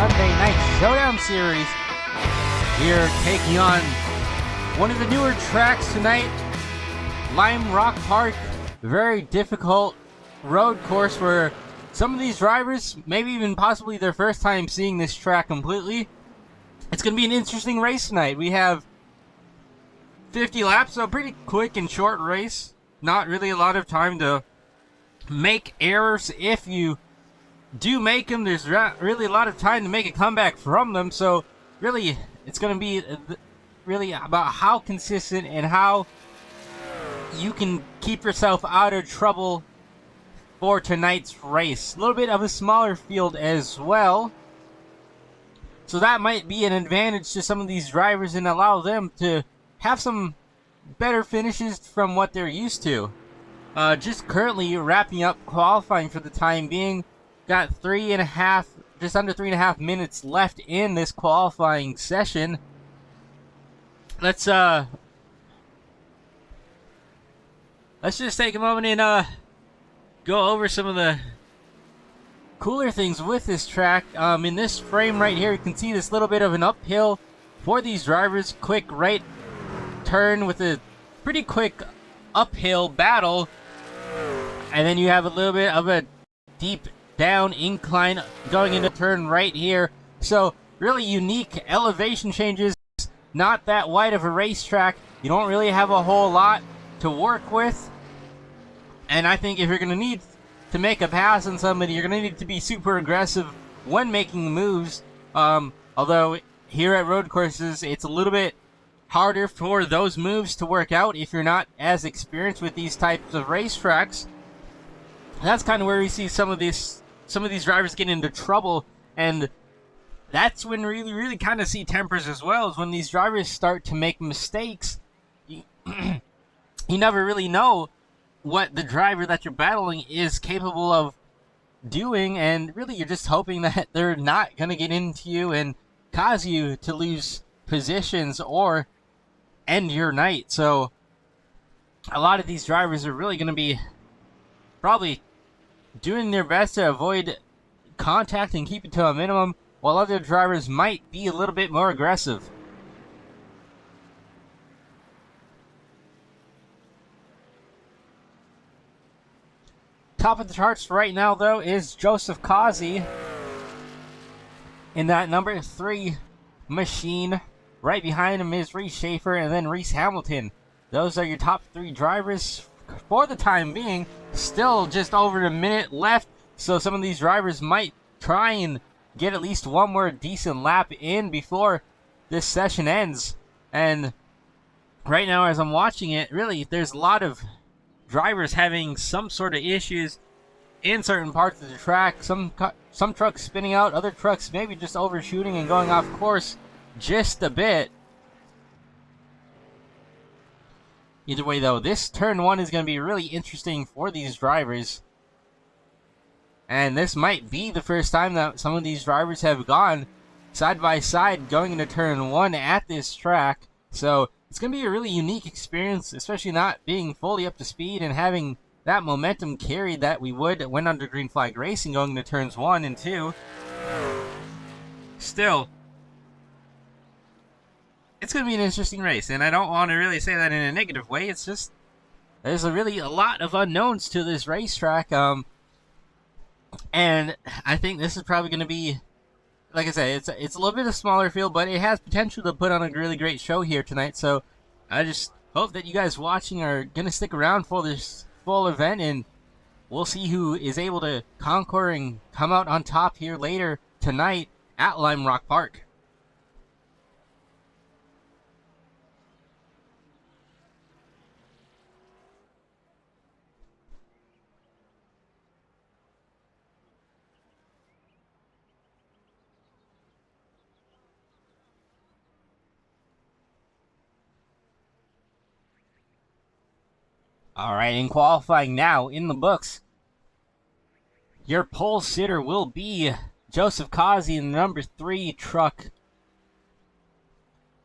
Sunday Night Showdown series. We're taking on one of the newer tracks tonight, Lime Rock Park. Very difficult road course where some of these drivers, maybe even possibly their first time seeing this track completely. It's going to be an interesting race tonight. We have 50 laps, so a pretty quick and short race. Not really a lot of time to make errors. If you do make them, there's really a lot of time to make a comeback from them. So really, it's going to be really about how consistent and how you can keep yourself out of trouble for tonight's race. A little bit of a smaller field as well, so that might be an advantage to some of these drivers and allow them to have some better finishes from what they're used to. Just currently wrapping up qualifying for the time being. Got just under 3.5 minutes left in this qualifying session. Let's just take a moment and go over some of the cooler things with this track. In this frame right here, you can see this little bit of an uphill for these drivers. Quick right turn with a pretty quick uphill battle, and then you have a little bit of a deep down incline going into turn right here. So really unique elevation changes. Not that wide of a racetrack. You don't really have a whole lot to work with, and I think if you're going to need to make a pass on somebody, you're going to need to be super aggressive when making moves. Although here at road courses, it's a little bit harder for those moves to work out if you're not as experienced with these types of racetracks. That's kind of where we see some of these drivers get into trouble, and that's when we really kind of see tempers as well, is when these drivers start to make mistakes. You never really know what the driver that you're battling is capable of doing, and really you're just hoping that they're not going to get into you and cause you to lose positions or end your night. So a lot of these drivers are really going to be probably doing their best to avoid contact and keep it to a minimum, while other drivers might be a little bit more aggressive. Top of the charts right now, though, is Joseph Kazi in that number 3 machine. Right behind him is Reese Schaefer and then Reese Hamilton. Those are your top 3 drivers for the time being. Still just over a minute left, so some of these drivers might try and get at least one more decent lap in before this session ends. And right now, as I'm watching it, really there's a lot of drivers having some sort of issues in certain parts of the track. Some trucks spinning out, other trucks maybe just overshooting and going off course just a bit. Either way, though, this turn 1 is going to be really interesting for these drivers. And this might be the first time that some of these drivers have gone side by side going into turn 1 at this track. So it's going to be a really unique experience, especially not being fully up to speed and having that momentum carry that we would when under green flag racing going into turns 1 and 2. Still, it's going to be an interesting race, and I don't want to really say that in a negative way. It's just there's a lot of unknowns to this racetrack, and I think this is probably going to be, like I say, it's a little bit of a smaller field, but it has potential to put on a really great show here tonight. So I just hope that you guys watching are going to stick around for this full event, and we'll see who is able to conquer and come out on top here later tonight at Lime Rock Park. Alright, in qualifying now, in the books, your pole sitter will be Joseph Kazi in the number 3 truck.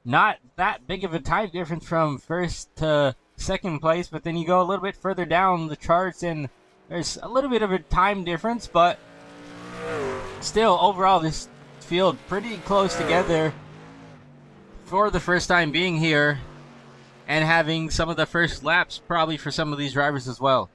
Not that big of a time difference from first to second place, but then you go a little bit further down the charts and there's a little bit of a time difference, but still, overall, this field pretty close together for the first time being here and having some of the first laps probably for some of these drivers as well.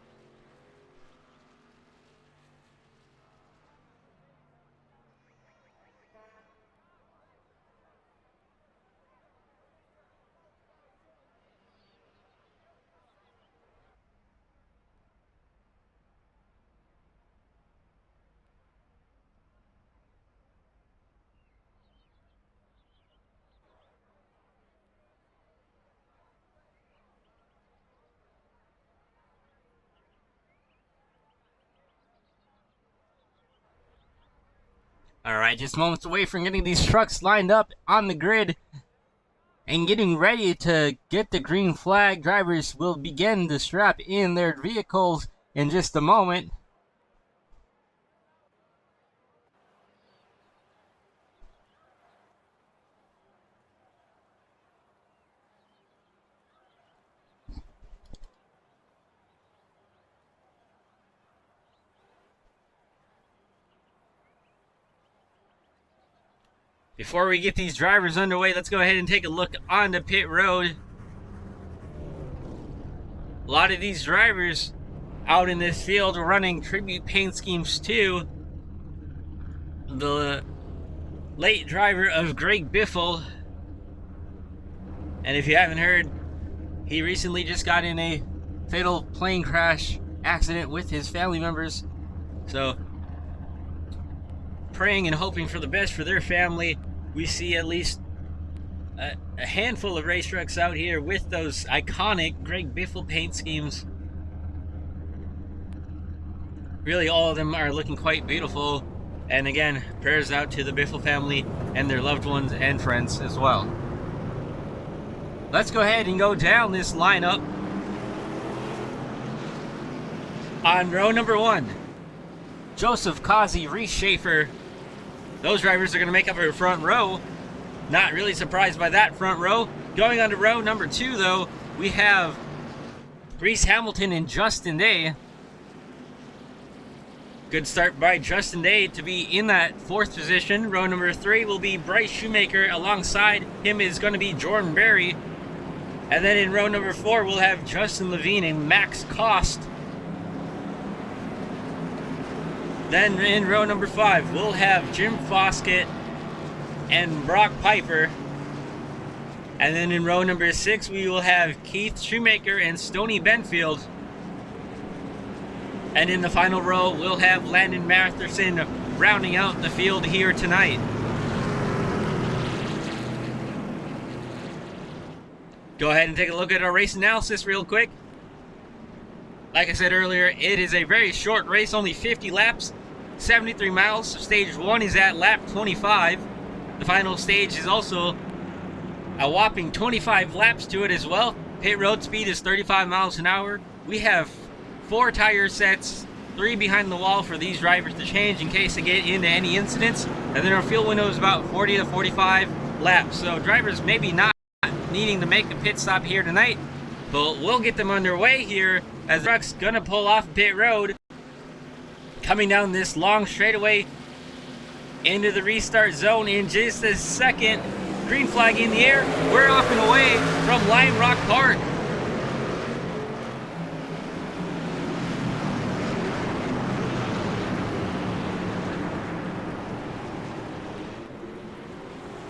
Alright, just moments away from getting these trucks lined up on the grid and getting ready to get the green flag. Drivers will begin to strap in their vehicles in just a moment. Before we get these drivers underway, let's go ahead and take a look on the pit road. A lot of these drivers out in this field are running tribute paint schemes to the late driver of Greg Biffle. And if you haven't heard, he recently just got in a fatal plane crash accident with his family members. So, praying and hoping for the best for their family. We see at least a handful of race trucks out here with those iconic Greg Biffle paint schemes. Really, all of them are looking quite beautiful. And again, prayers out to the Biffle family and their loved ones and friends as well. Let's go ahead and go down this lineup. On row number 1, Joseph Kazi, Reese Schaefer. Those drivers are going to make up our front row. Not really surprised by that front row. Going on to row number 2, though, we have Reese Hamilton and Justin Day. Good start by Justin Day to be in that 4th position. Row number 3 will be Bryce Shoemaker. Alongside him is going to be Jordan Berry. And then in row number 4, we'll have Justin Levine and Max Cost. Then in row number 5, we'll have Jim Foskett and Brock Piper. And then in row number 6, we will have Keith Shoemaker and Stoney Benfield. And in the final row, we'll have Landon Matherson rounding out the field here tonight. Go ahead and take a look at our race analysis real quick. Like I said earlier, it is a very short race, only 50 laps, 73 miles. Stage 1 is at lap 25. The final stage is also a whopping 25 laps to it as well. Pit road speed is 35 miles an hour. We have 4 tire sets, 3 behind the wall for these drivers to change in case they get into any incidents. And then our fuel window is about 40 to 45 laps. So drivers maybe not needing to make a pit stop here tonight, but we'll get them underway here as the truck's gonna pull off pit road. Coming down this long straightaway into the restart zone in just a second. Green flag in the air. We're off and away from Lime Rock Park.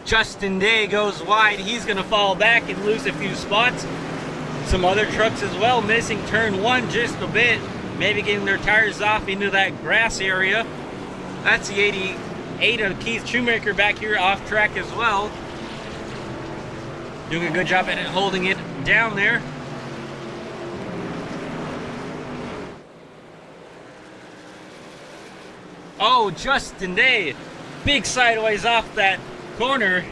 Justin Day goes wide. He's going to fall back and lose a few spots. Some other trucks as well missing turn 1 just a bit. Maybe getting their tires off into that grass area. That's the 88 of Keith Shoemaker back here off track as well. Doing a good job at holding it down there. Oh, Justin Day. Big sideways off that corner.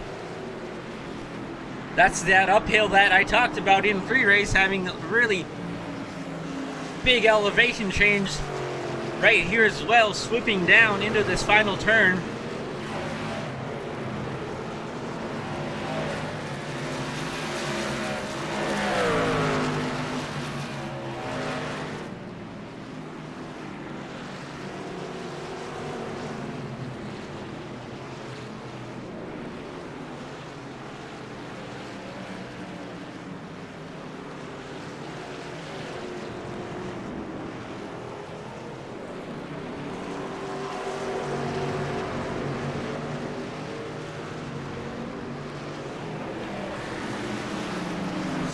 That's that uphill that I talked about in pre-race, having really big elevation change right here as well, swooping down into this final turn.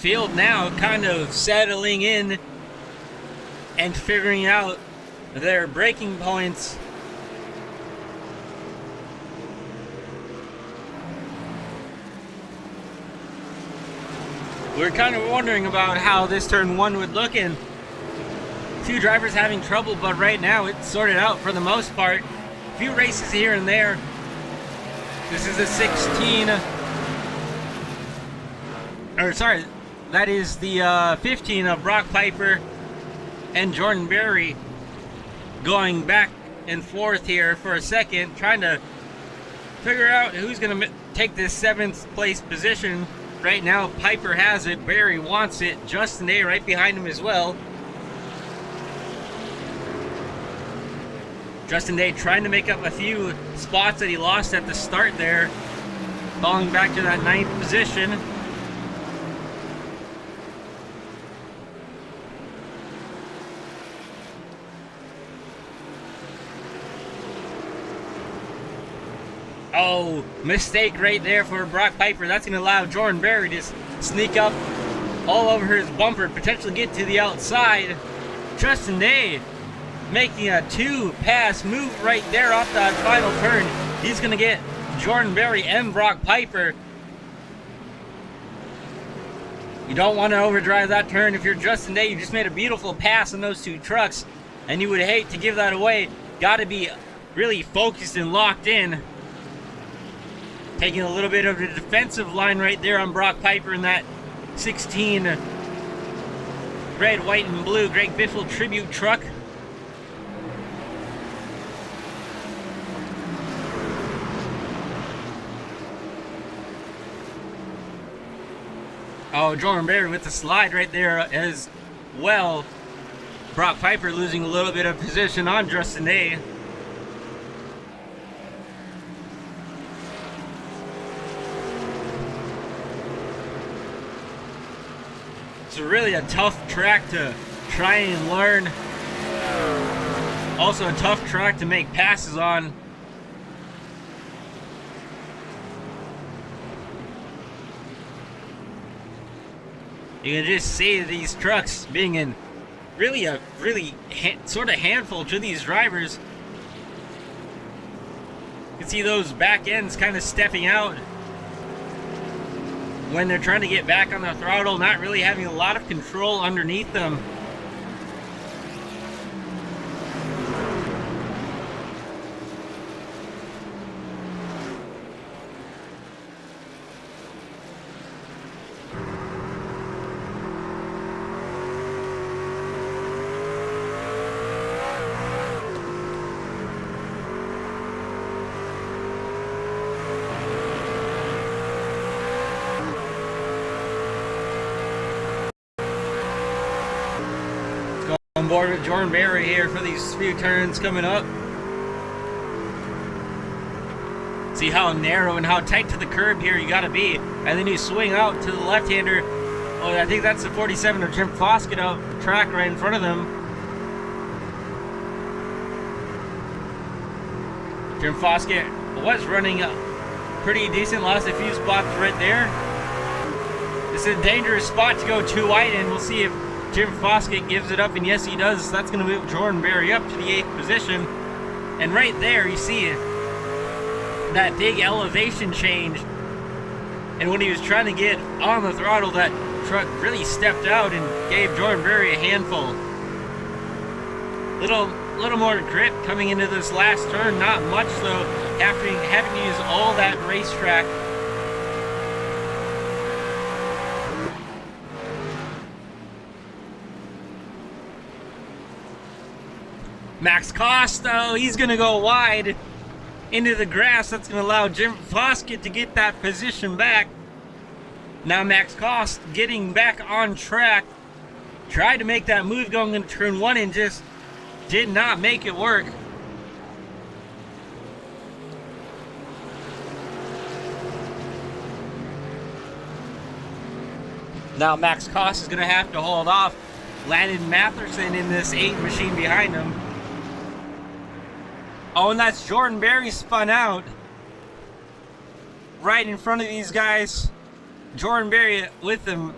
field now kind of settling in and figuring out their braking points. We're kind of wondering about how this turn one would look, and a few drivers having trouble, but right now it's sorted out for the most part. A few races here and there. This is the 16, or sorry, that is the 15 of Brock Piper and Jordan Berry going back and forth here for a second, trying to figure out who's going to take this 7th place position. Right now, Piper has it, Berry wants it, Justin Day right behind him as well. Justin Day trying to make up a few spots that he lost at the start there, falling back to that 9th position. Oh, mistake right there for Brock Piper. That's going to allow Jordan Berry to sneak up all over his bumper, potentially get to the outside. Justin Day making a 2-pass move right there off that final turn. He's going to get Jordan Berry and Brock Piper. You don't want to overdrive that turn. If you're Justin Day, you just made a beautiful pass on those two trucks, and you would hate to give that away. Got to be really focused and locked in. Taking a little bit of the defensive line right there on Brock Piper in that 16 red, white, and blue Greg Biffle tribute truck. Oh, Jordan Berry with the slide right there as well. Brock Piper losing a little bit of position on Justin Day. It's really a tough track to try and learn. Also a tough track to make passes on. You can just see these trucks being in really sort of handful to these drivers. You can see those back ends kind of stepping out when they're trying to get back on the throttle, not really having a lot of control underneath them. On board with Jordan Berry here for these few turns coming up. See how narrow and how tight to the curb here you gotta be. And then you swing out to the left-hander. Oh, I think that's the 47 of Jim Foskett out the track right in front of them. Jim Foskett was running pretty decent, lost a few spots right there. This is a dangerous spot to go too wide in. We'll see if Jim Foskett gives it up, and yes he does. That's going to move Jordan Berry up to the 8th position. And right there you see that big elevation change. And when he was trying to get on the throttle, that truck really stepped out and gave Jordan Berry a handful. Little more grip coming into this last turn, not much though, having to use all that racetrack. Max Costa, he's going to go wide into the grass. That's going to allow Jim Foskett to get that position back. Now Max Costa getting back on track. Tried to make that move going into turn 1 and just did not make it work. Now Max Costa is going to have to hold off Landon Matherson in this 8 machine behind him. Oh, and that's Jordan Berry spun out right in front of these guys. Jordan Berry with them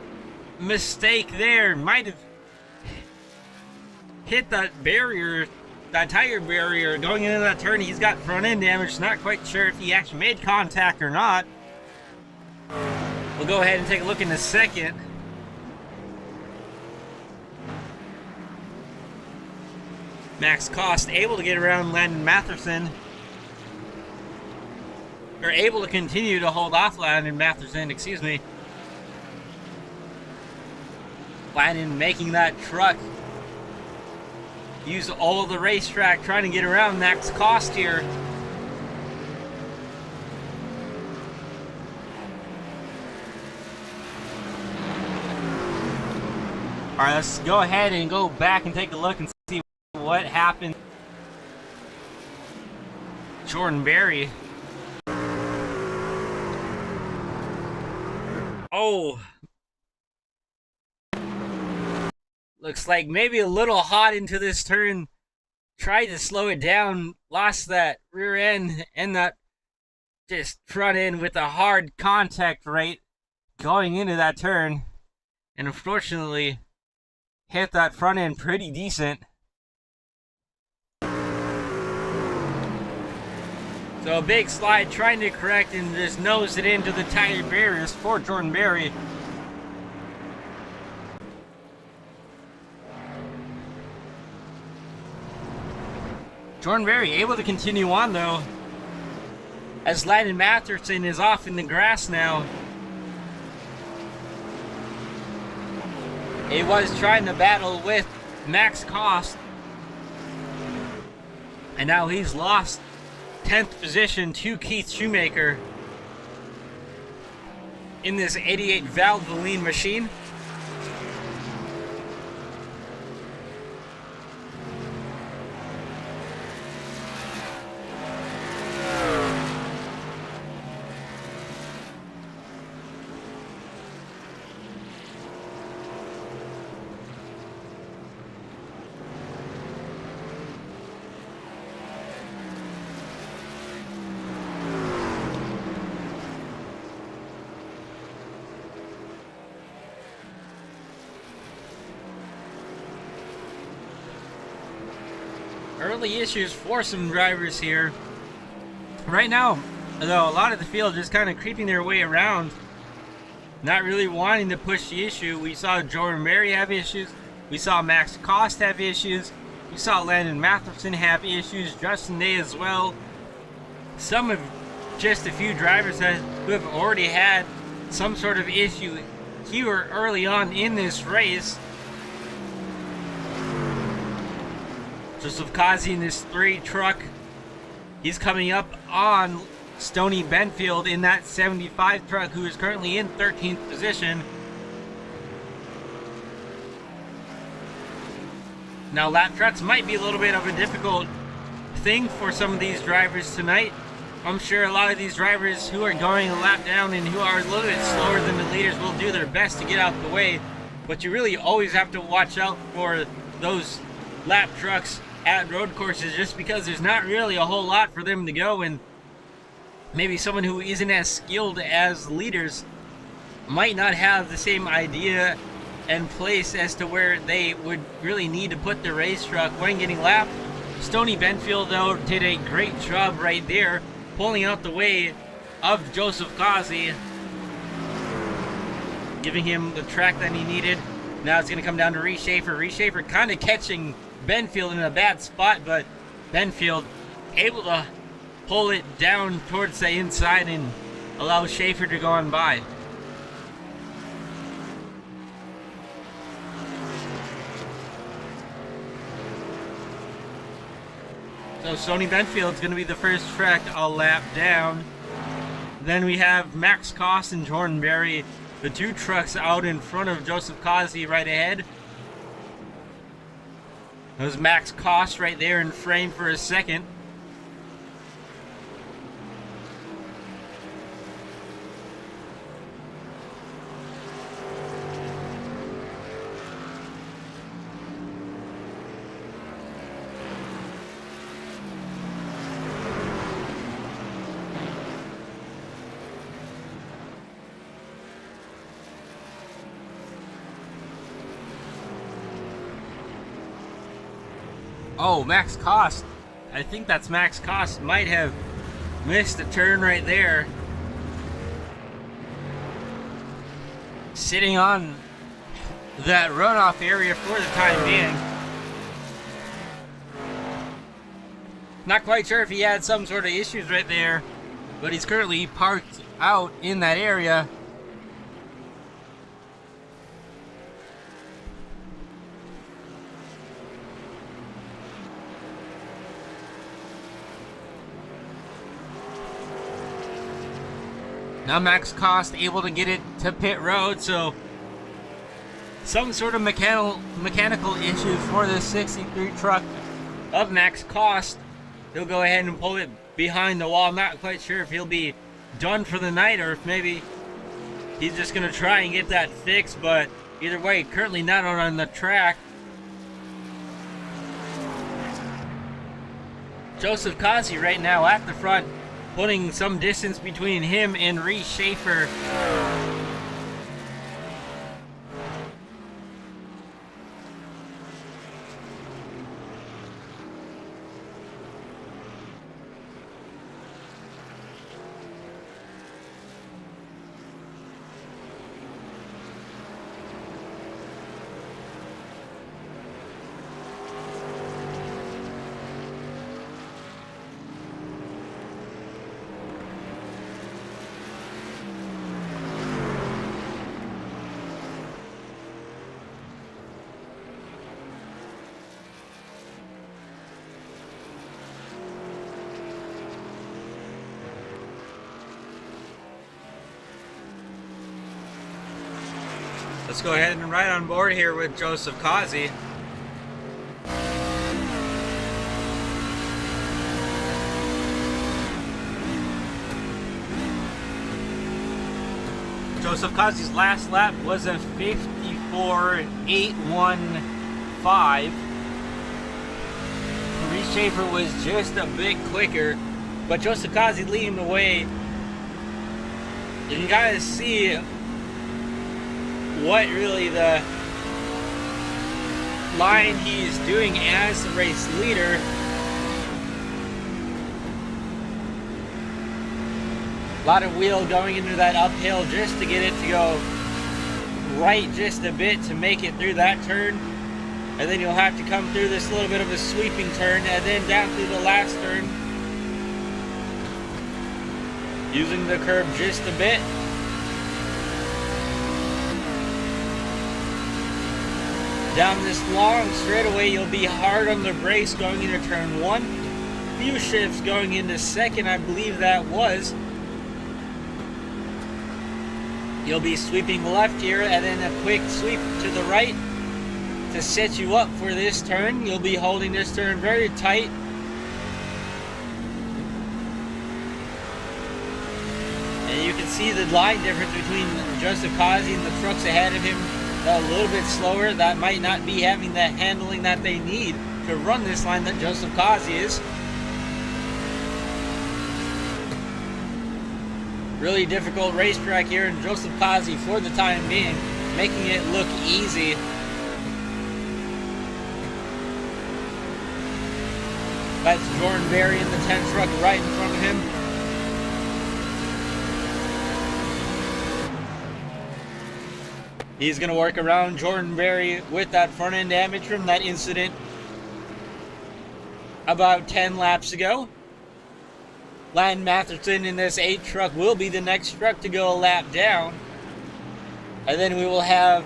mistake there. Might have hit that barrier, that tire barrier going into that turn. He's got front end damage. Not quite sure if he actually made contact or not. We'll go ahead and take a look in a second. Max Cost able to get around Landon Matherson. Or able to continue to hold off Landon Matherson, excuse me. Landon making that truck use all of the racetrack trying to get around Max Cost here. Alright, let's go ahead and go back and take a look and see what happened. Jordan Berry. Oh. Looks like maybe a little hot into this turn. Tried to slow it down. Lost that rear end and that just front end with a hard contact rate going into that turn. And unfortunately, hit that front end pretty decent. So a big slide trying to correct and just nose it into the tire barriers for Jordan Berry. Jordan Berry able to continue on though, as Landon Matherson is off in the grass now. He was trying to battle with Max Cost, and now he's lost 10th position to Keith Shoemaker in this 88 Valvoline machine. Early issues for some drivers here. Right now, though, a lot of the field just kind of creeping their way around, not really wanting to push the issue. We saw Jordan Berry have issues. We saw Max Cost have issues. We saw Landon Matherson have issues. Justin Day as well. Some of just a few drivers who have already had some sort of issue here early on in this race. Joseph Kazi in this 3 truck. He's coming up on Stoney Benfield in that 75 truck, who is currently in 13th position. Now lap trucks might be a little bit of a difficult thing for some of these drivers tonight. I'm sure a lot of these drivers who are going a lap down and who are a little bit slower than the leaders will do their best to get out the way, but you really always have to watch out for those lap trucks at road courses, just because there's not really a whole lot for them to go, and maybe someone who isn't as skilled as leaders might not have the same idea and place as to where they would really need to put the race truck when getting lapped. Stoney Benfield, though, did a great job right there, pulling out the way of Joseph Kazi, giving him the track that he needed. Now it's going to come down to Reese Schaefer. Reese Schaefer kind of catching Benfield in a bad spot, but Benfield able to pull it down towards the inside and allow Schaefer to go on by. So Stoney Benfield's going to be the first track a lap down. Then we have Max Cost and Jordan Berry, the 2 trucks out in front of Joseph Kazi right ahead. That was Max Cost right there in frame for a second. Oh, Max Cost. I think that's Max Cost. Might have missed a turn right there. Sitting on that runoff area for the time being. Not quite sure if he had some sort of issues right there, but he's currently parked out in that area. Now Max Cost able to get it to pit road, so some sort of mechanical issues for this 63 truck of Max Cost. He'll go ahead and pull it behind the wall. I'm not quite sure if he'll be done for the night or if maybe he's just going to try and get that fixed, but either way, currently not on the track. Joseph Kazi right now at the front, putting some distance between him and Reese Schaefer. Let's go ahead and ride on board here with Joseph Kazi. Joseph Kazi's last lap was a 54.815. Reese Schaefer was just a bit quicker, but Joseph Kazi leading the way. You can guys see what really the line he's doing as the race leader. A lot of wheel going into that uphill just to get it to go right just a bit to make it through that turn. And then you'll have to come through this little bit of a sweeping turn and then down through the last turn. Using the curb just a bit. Down this long straightaway, you'll be hard on the brakes going into turn 1. Few shifts going into second, I believe that was. You'll be sweeping left here and then a quick sweep to the right to set you up for this turn. You'll be holding this turn very tight. And you can see the line difference between Joseph Kazi and the trucks ahead of him. A little bit slower. That might not be having the handling that they need to run this line that Joseph Kazi is. Really difficult racetrack here, and Joseph Kazi for the time being making it look easy. That's Jordan Berry in the 10 truck right in front of him. He's going to work around Jordan Berry with that front end damage from that incident about 10 laps ago. Lan Matherson in this 8 truck will be the next truck to go a lap down. And then we will have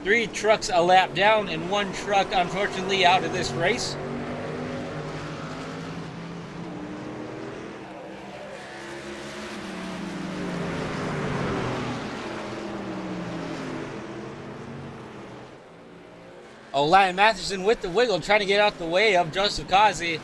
3 trucks a lap down and 1 truck unfortunately out of this race. Oh, Lan Matherson with the wiggle, trying to get out the way of Joseph Kazi.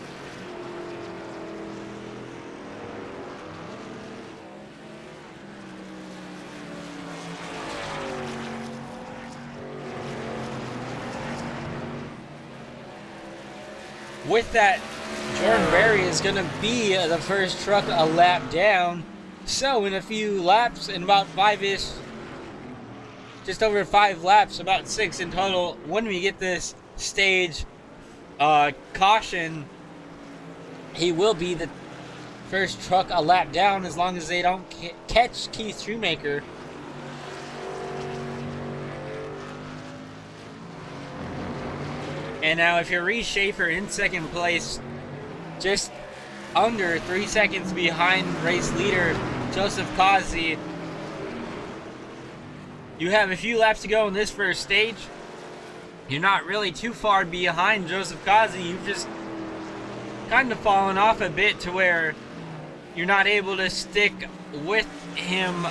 With that, Jordan Berry is going to be the first truck a lap down. So in a few laps, in about 5-ish, just over 5 laps, about 6 in total, when we get this stage caution, he will be the first truck a lap down as long as they don't catch Keith Shoemaker. And now if you're Reese Schaefer in second place, just under 3 seconds behind race leader Joseph Kazi, you have a few laps to go in this first stage. You're not really too far behind Joseph Kazi. You've just kind of fallen off a bit to where you're not able to stick with him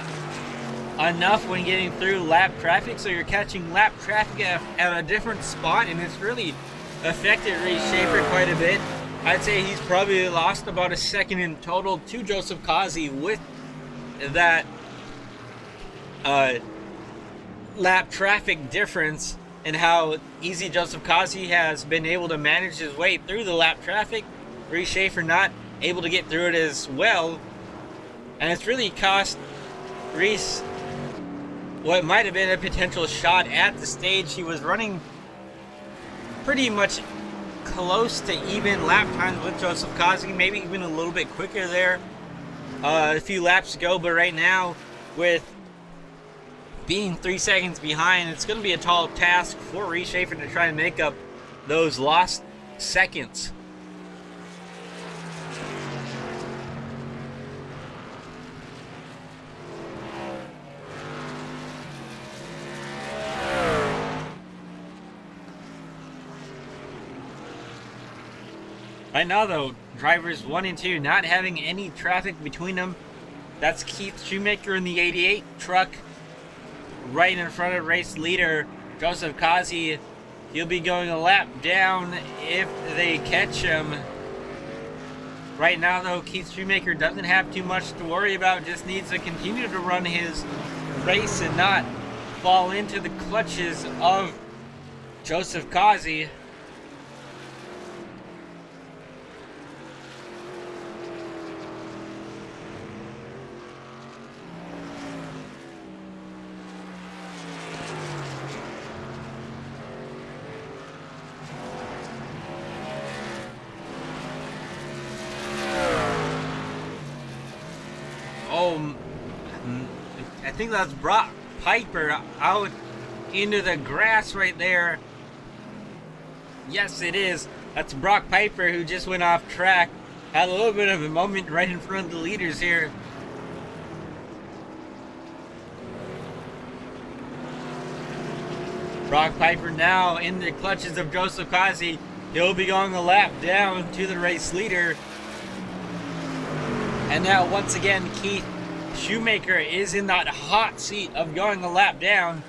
enough when getting through lap traffic, so you're catching lap traffic at a different spot, and it's really affected Reese Schaefer quite a bit. I'd say he's probably lost about a second in total to Joseph Kazi with that lap traffic difference, and how easy Joseph Kazi has been able to manage his way through the lap traffic. Reese Schaefer not able to get through it as well, and it's really cost Reese what might have been a potential shot at the stage. He was running pretty much close to even lap times with Joseph Kazi, maybe even a little bit quicker there a few laps ago, but right now with being 3 seconds behind, it's going to be a tall task for Reese Schaefer to try and make up those lost seconds. Right now though, drivers 1 and 2 not having any traffic between them. That's Keith Shoemaker in the 88 truck right in front of race leader Joseph Kazi. He'll be going a lap down if they catch him. Right now though, Keith Shoemaker doesn't have too much to worry about, just needs to continue to run his race and not fall into the clutches of Joseph Kazi. I think that's Brock Piper out into the grass right there. Yes, it is. That's Brock Piper, who just went off track. Had a little bit of a moment right in front of the leaders here. Brock Piper now in the clutches of Joseph Kazi. He'll be going a lap down to the race leader. And now once again, Keith Shoemaker is in that hot seat of going a lap down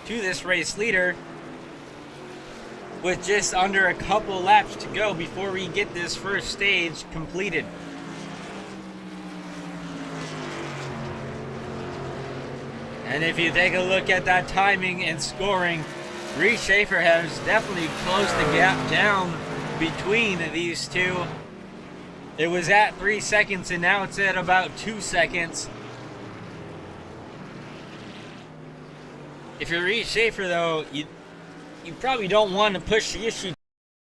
to this race leader with just under a couple laps to go before we get this first stage completed. And if you take a look at that timing and scoring, Reese Schaefer has definitely closed the gap down between these two. It was at 3 seconds and now it's at about 2 seconds. If you're Reese Schaefer though, you probably don't want to push the issue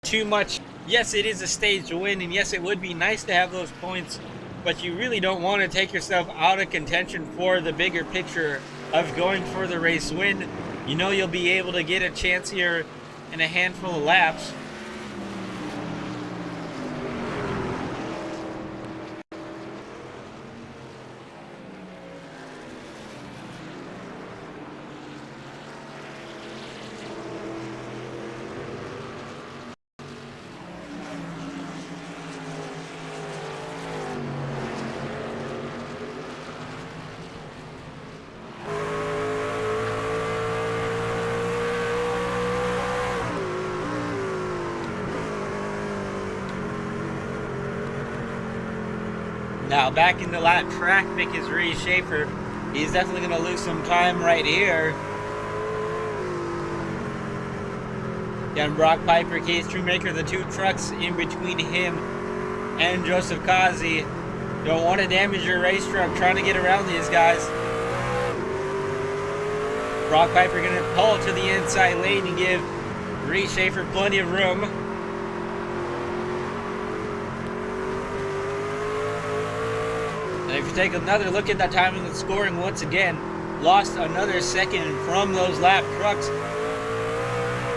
too much. Yes, it is a stage to win, and yes, it would be nice to have those points, but you really don't want to take yourself out of contention for the bigger picture of going for the race win. You know you'll be able to get a chance here in a handful of laps. Now back in the lap traffic is Reese Schaefer. He's definitely going to lose some time right here. Again, Brock Piper, Keith Shoemaker, the two trucks in between him and Joseph Kazi. Don't want to damage your race truck trying to get around these guys. Brock Piper going to pull to the inside lane and give Reese Schaefer plenty of room. if you take another look at that timing and scoring, once again, lost another second from those lap trucks.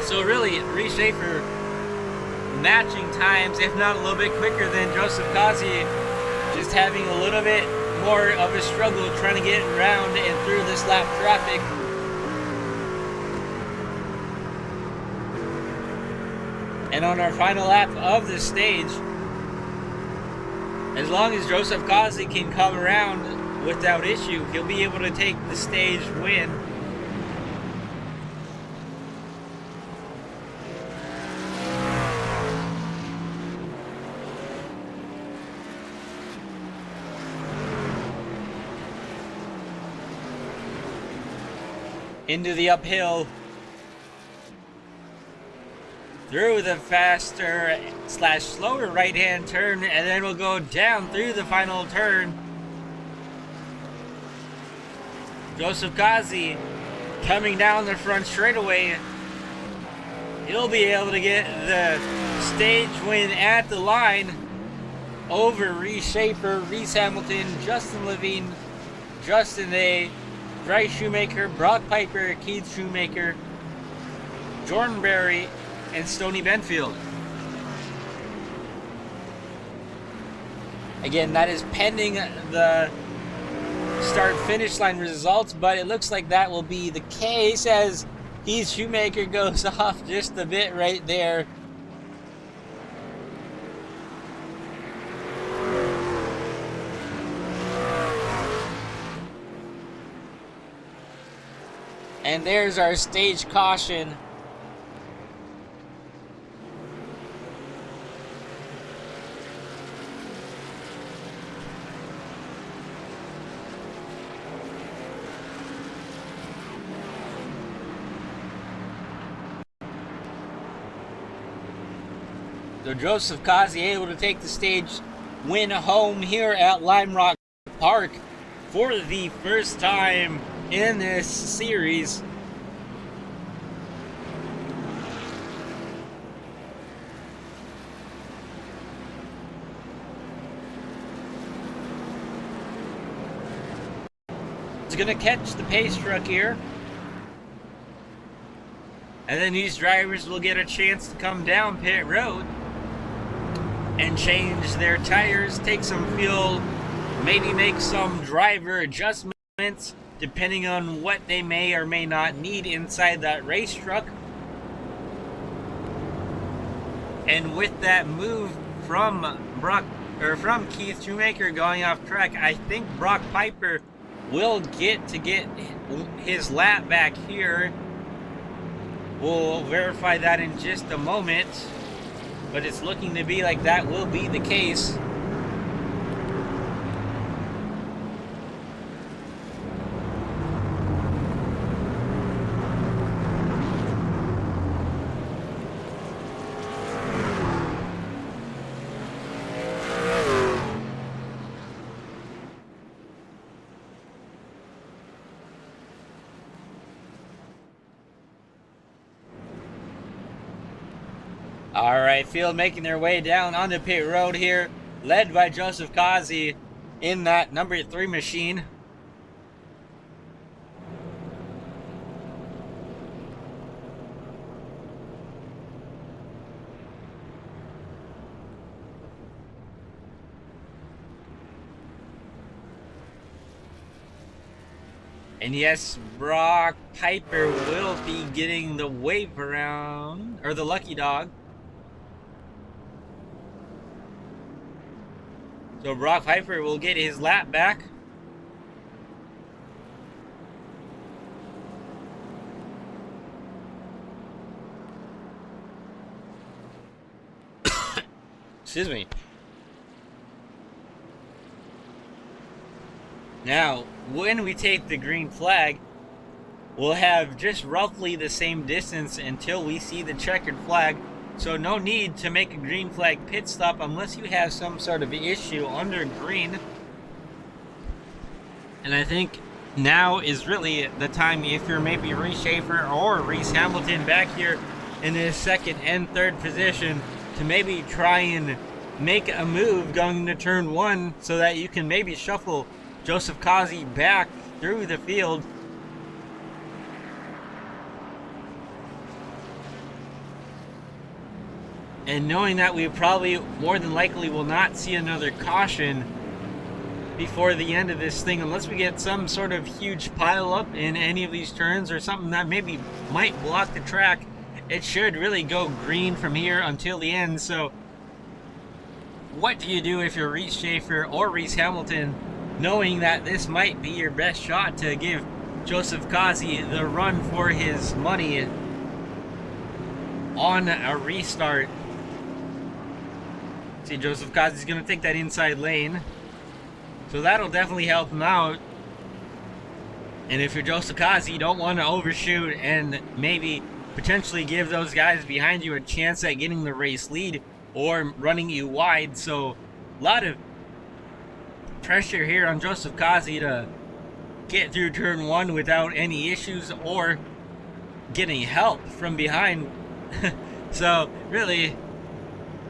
So really, Reese Schaefer matching times, if not a little bit quicker than Joseph Kazi, just having a little bit more of a struggle trying to get around and through this lap traffic. And on our final lap of the stage, as long as Joseph Kazi can come around without issue, he'll be able to take the stage win. Into the uphill, through the faster / slower right hand turn, and then we'll go down through the final turn. Joseph Kazi coming down the front straightaway. He'll be able to get the stage win at the line over Reese Schaefer, Reese Hamilton, Justin Levine, Justin Day, Bryce Shoemaker, Brock Piper, Keith Shoemaker, Jordan Berry, and Stoney Benfield. Again, that is pending the start-finish line results, but it looks like that will be the case as Keith Shoemaker goes off just a bit right there. And there's our stage caution. So Joseph Kazi able to take the stage win home here at Lime Rock Park for the first time in this series. It's gonna catch the pace truck here. And then these drivers will get a chance to come down pit road and change their tires, take some fuel, maybe make some driver adjustments depending on what they may or may not need inside that race truck. And with that move from Keith Shoemaker going off track, I think Brock Piper will get his lap back here. We'll verify that in just a moment, but it's looking to be like that will be the case. Alright, field making their way down onto pit road here, led by Joseph Kazi in that number 3 machine. And yes, Brock Piper will be getting the wave around, or the lucky dog. So Brock Piper will get his lap back. Excuse me. Now, when we take the green flag, we'll have just roughly the same distance until we see the checkered flag. So no need to make a green flag pit stop unless you have some sort of issue under green. And I think now is really the time, if you're maybe Reese Schaefer or Reese Hamilton back here in this second and third position, to maybe try and make a move going into turn 1 so that you can maybe shuffle Joseph Kazi back through the field. And knowing that we probably more than likely will not see another caution before the end of this thing, unless we get some sort of huge pile up in any of these turns or something that maybe might block the track, it should really go green from here until the end. So what do you do if you're Reese Schaefer or Reese Hamilton, knowing that this might be your best shot to give Joseph Kazi the run for his money on a restart? See, Joseph Kazi's going to take that inside lane, so that'll definitely help him out. And if you're Joseph Kazi, you don't want to overshoot and maybe potentially give those guys behind you a chance at getting the race lead or running you wide. So a lot of pressure here on Joseph Kazi to get through turn 1 without any issues or getting help from behind. So really,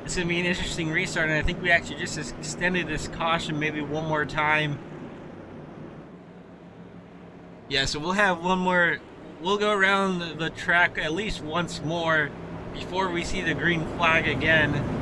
it's going to be an interesting restart, and I think we actually just extended this caution maybe one more time. Yeah, so we'll have one more. We'll go around the track at least once more before we see the green flag again.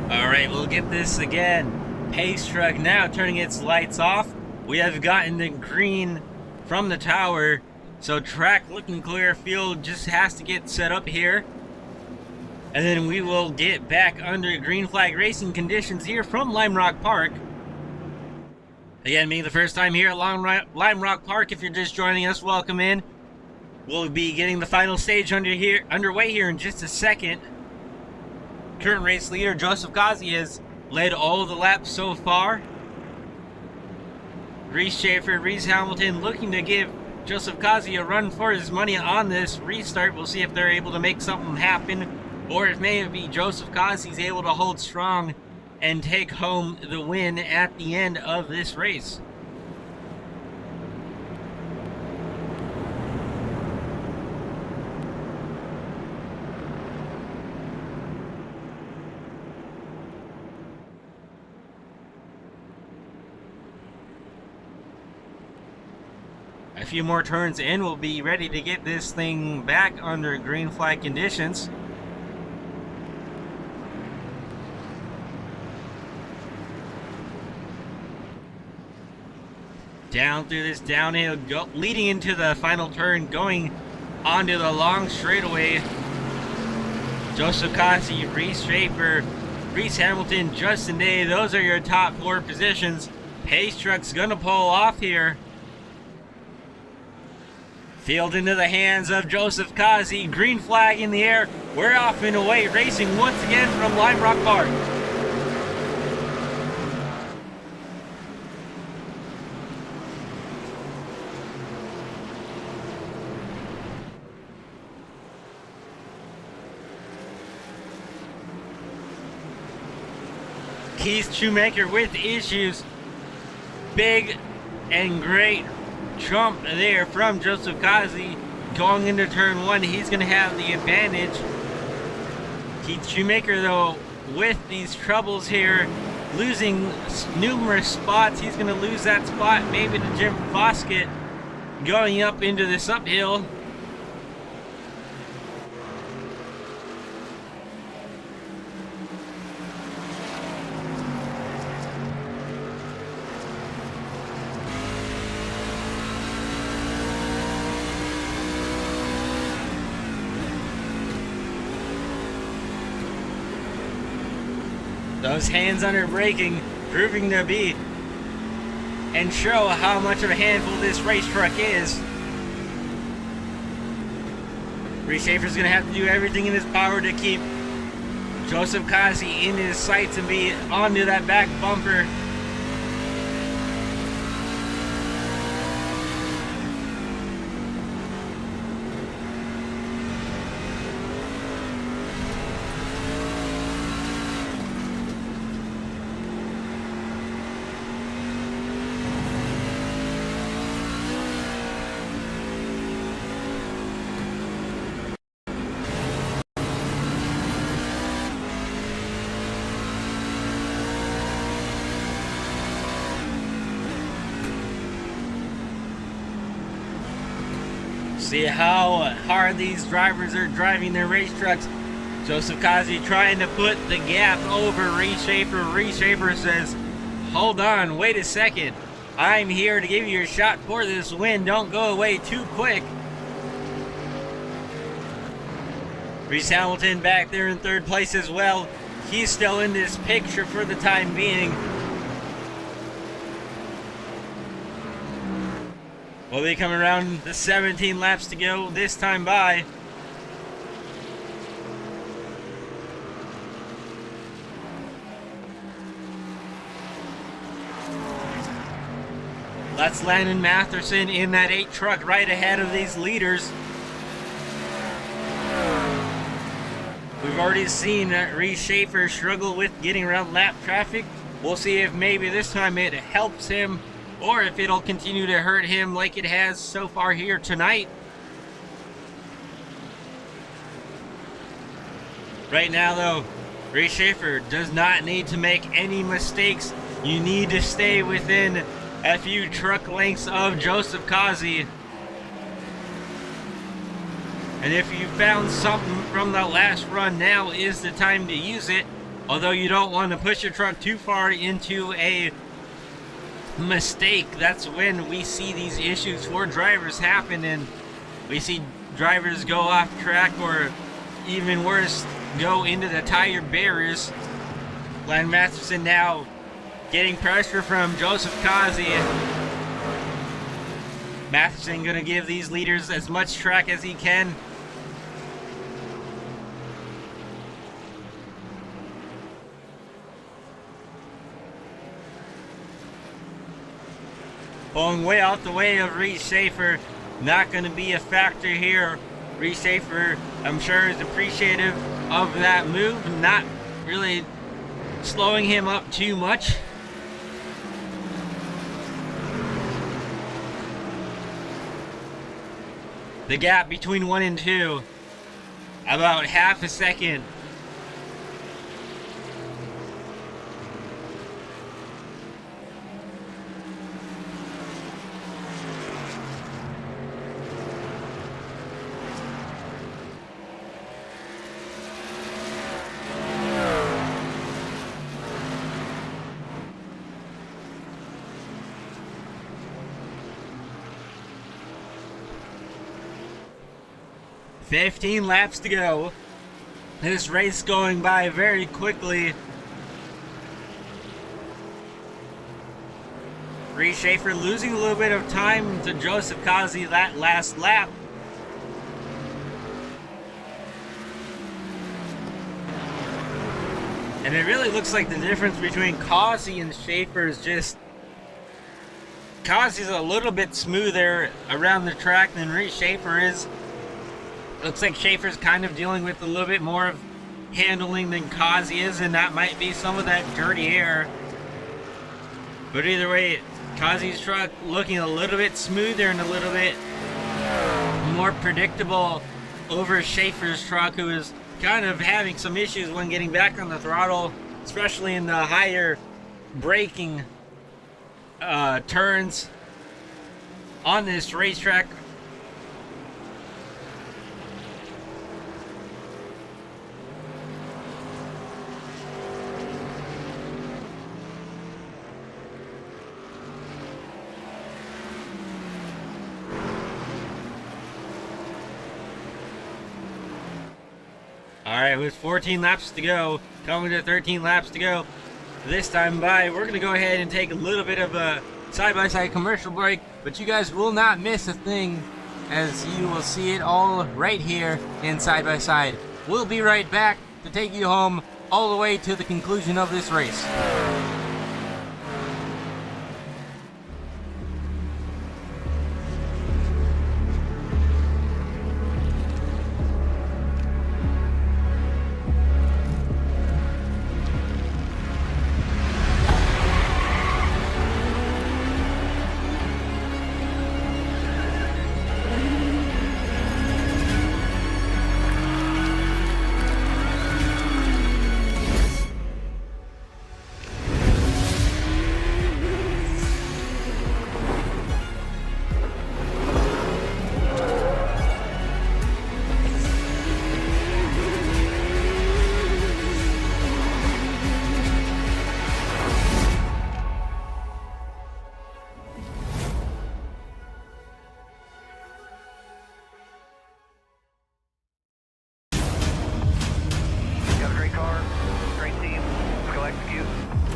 Alright, we'll get this again. Pace truck now turning its lights off. We have gotten the green from the tower, so track looking clear. Field just has to get set up here, and then we will get back under green flag racing conditions here from Lime Rock Park. Again, being the first time here at Lime Rock Park, if you're just joining us, welcome in. We'll be getting the final stage underway here in just a second. Current race leader Joseph Kazi has led all the laps so far. Reese Schaefer, Reese Hamilton looking to give Joseph Kazi a run for his money on this restart. We'll see if they're able to make something happen, or if maybe Joseph Kazi's able to hold strong and take home the win at the end of this race. A few more turns in, we'll be ready to get this thing back under green flag conditions. Down through this downhill, leading into the final turn, going onto the long straightaway. Joseph Kazi, Reese Schaefer, Reese Hamilton, Justin Day, those are your top 4 positions. Pace truck's gonna pull off here. Field into the hands of Joseph Kazi. Green flag in the air. We're off and away, racing once again from Lime Rock Park. Keith Shoemaker with issues. Big and great jump there from Joseph Kazi going into turn 1. He's going to have the advantage. Keith Shoemaker, though, with these troubles here, losing numerous spots. He's going to lose that spot maybe to Jim Foskett going up into this uphill. Those hands under braking proving to be and show how much of a handful this race truck is. Reese Schaefer's going to have to do everything in his power to keep Joseph Kazi in his sights and be onto that back bumper. See how hard these drivers are driving their race trucks. Joseph Kazi trying to put the gap over Reese Schaefer. Reese Schaefer says, hold on, wait a second. I'm here to give you a shot for this win. Don't go away too quick. Reese Hamilton back there in third place as well. He's still in this picture for the time being. We'll be coming around the 17 laps to go this time by. That's Landon Matherson in that 8 truck right ahead of these leaders. We've already seen Reese Schaefer struggle with getting around lap traffic. We'll see if maybe this time it helps him or if it'll continue to hurt him like it has so far here tonight. Right now though, Reese Schaefer does not need to make any mistakes. You need to stay within a few truck lengths of Joseph Kazi. And if you found something from the last run, now is the time to use it. Although you don't want to push your truck too far into a mistake. That's when we see these issues for drivers happen, and we see drivers go off track, or even worse, go into the tire barriers. Glenn Masterson now getting pressure from Joseph Kazi. Matheson gonna give these leaders as much track as he can. Pulling way out the way of Reese Schaefer. Not gonna be a factor here. Reese Schaefer, I'm sure, is appreciative of that move. Not really slowing him up too much. The gap between 1 and 2, about half a second. "15 laps to go. This race going by very quickly. Reese Schaefer losing a little bit of time to Joseph Kazi that last lap. And it really looks like the difference between Kazi and Schaefer is just Kazi's a little bit smoother around the track than Reese Schaefer is. Looks like Schaefer's kind of dealing with a little bit more of handling than Kazi is, and that might be some of that dirty air. But either way, Kazi's truck looking a little bit smoother and a little bit more predictable over Schaefer's truck, who is kind of having some issues when getting back on the throttle, especially in the higher braking turns on this racetrack. Alright, with 14 laps to go, coming to 13 laps to go this time by, we're going to go ahead and take a little bit of a side-by-side commercial break, but you guys will not miss a thing, as you will see it all right here in side-by-side. We'll be right back to take you home all the way to the conclusion of this race.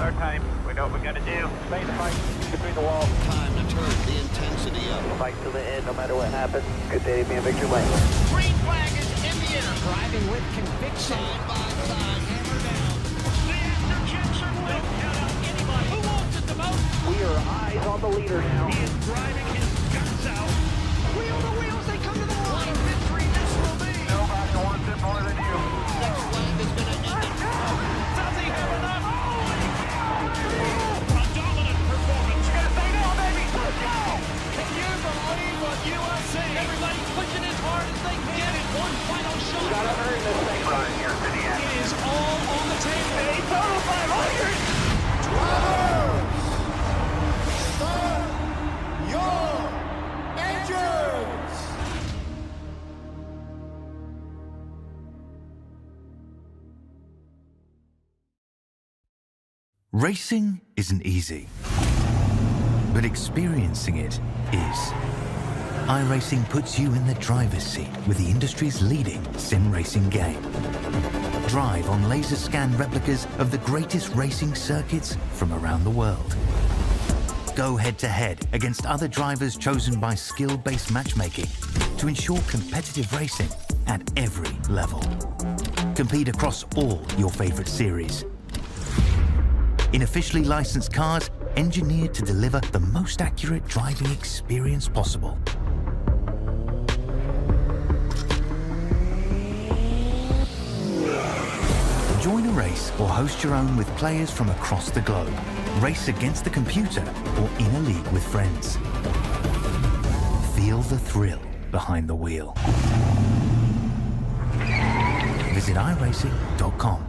Our time. We know what we gotta do. Stay in the fight. Between the walls. Time to turn the intensity up. Fight to the end, no matter what happens. Good day to be in victory lane. Green flag is in the air. Driving with conviction. Side by side, hammer down. The after-catcher will count out anybody. Who wants it the most? We are eyes on the leader now. He is driving his guts out. Wheel to wheels, they come to the line. What a victory this will be. Nobody wants it more than you. Next flag is going to end it. Does he have enough? A dominant performance. You gotta say no, baby. Let's go. Can you believe what you are seeing? Everybody's pushing as hard as they can in one final shot. Gotta earn this thing. Right here to the end. It is all on the table. A total 500. Your engines! Racing isn't easy, but experiencing it is. iRacing puts you in the driver's seat with the industry's leading sim racing game. Drive on laser scan replicas of the greatest racing circuits from around the world. Go head-to-head against other drivers chosen by skill-based matchmaking to ensure competitive racing at every level. Compete across all your favorite series. In officially licensed cars, engineered to deliver the most accurate driving experience possible. Join a race or host your own with players from across the globe. Race against the computer or in a league with friends. Feel the thrill behind the wheel. Visit iRacing.com.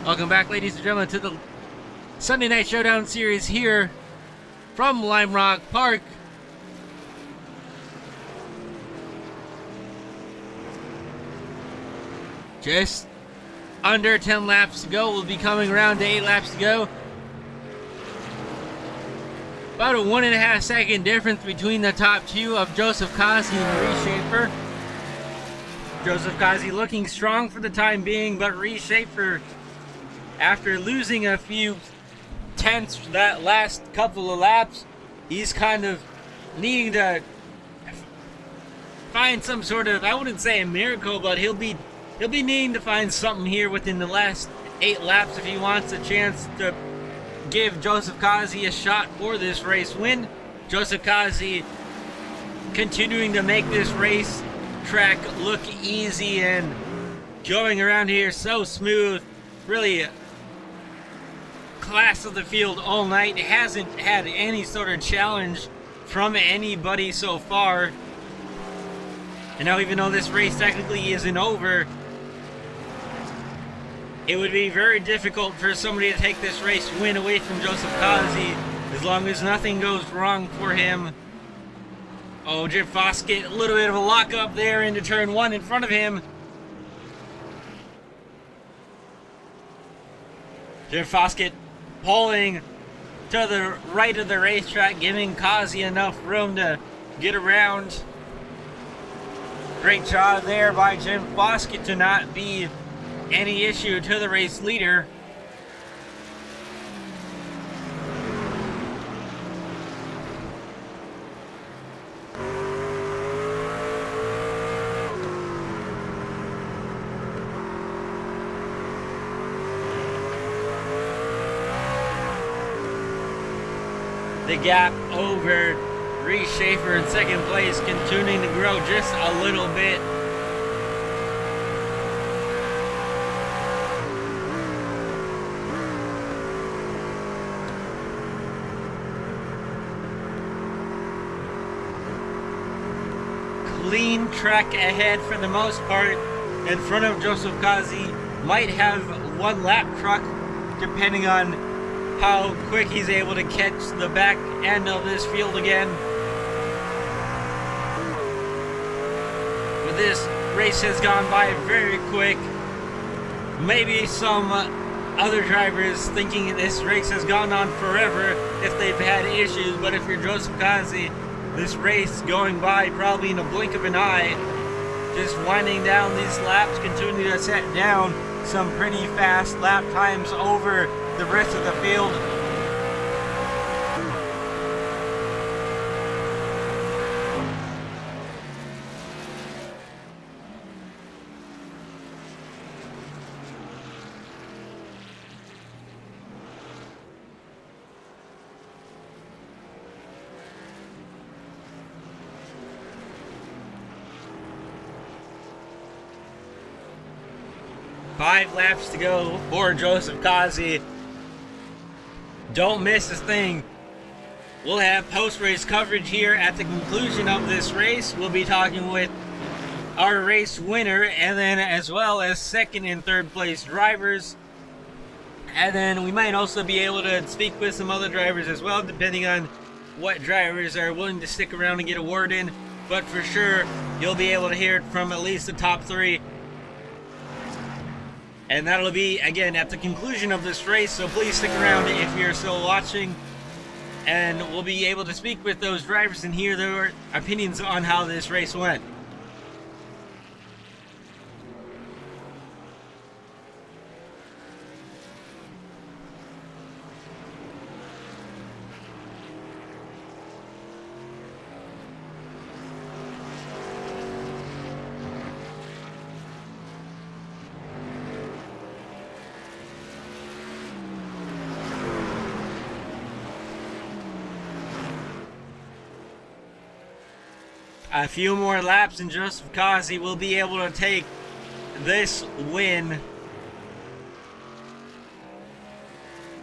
Welcome back, ladies and gentlemen, to the Sunday Night Showdown series here from Lime Rock Park. Just under 10 laps to go. We'll be coming around to 8 laps to go. About a 1.5 second difference between the top two of Joseph Kasi and Reese Schaefer. Joseph Kasi looking strong for the time being, but Reese Schaefer, after losing a few tense that last couple of laps. He's kind of needing to find some sort of, I wouldn't say a miracle, but he'll be needing to find something here within the last 8 laps if he wants a chance to give Joseph Kazi a shot for this race win. Joseph Kazi continuing to make this race track look easy and going around here so smooth. Really class of the field all night. It hasn't had any sort of challenge from anybody so far. And now, even though this race technically isn't over, it would be very difficult for somebody to take this race win away from Joseph Kazi as long as nothing goes wrong for him. Oh, Jim Foskett, a little bit of a lockup there into turn 1 in front of him. Jim Foskett pulling to the right of the racetrack, giving Kazi enough room to get around. Great job there by Jim Foskett to not be any issue to the race leader. The gap over Reese Schaefer in second place continuing to grow just a little bit. Clean track ahead for the most part in front of Joseph Kazi. Might have one lap truck depending on how quick he's able to catch the back end of this field again. But this race has gone by very quick. Maybe some other drivers thinking this race has gone on forever if they've had issues, but if you're Joseph Kazi, this race going by probably in a blink of an eye. Just winding down these laps, continuing to set down some pretty fast lap times over the rest of the field. Five laps to go for Joseph Kazi. Don't miss this thing. We'll have post-race coverage here at the conclusion of this race. We'll be talking with our race winner and then as well as second and third place drivers. And then we might also be able to speak with some other drivers as well, depending on what drivers are willing to stick around and get a word in. But for sure, you'll be able to hear it from at least the top 3. And that'll be, again, at the conclusion of this race, so please stick around if you're still watching. And we'll be able to speak with those drivers and hear their opinions on how this race went. A few more laps and Joseph Kazi will be able to take this win.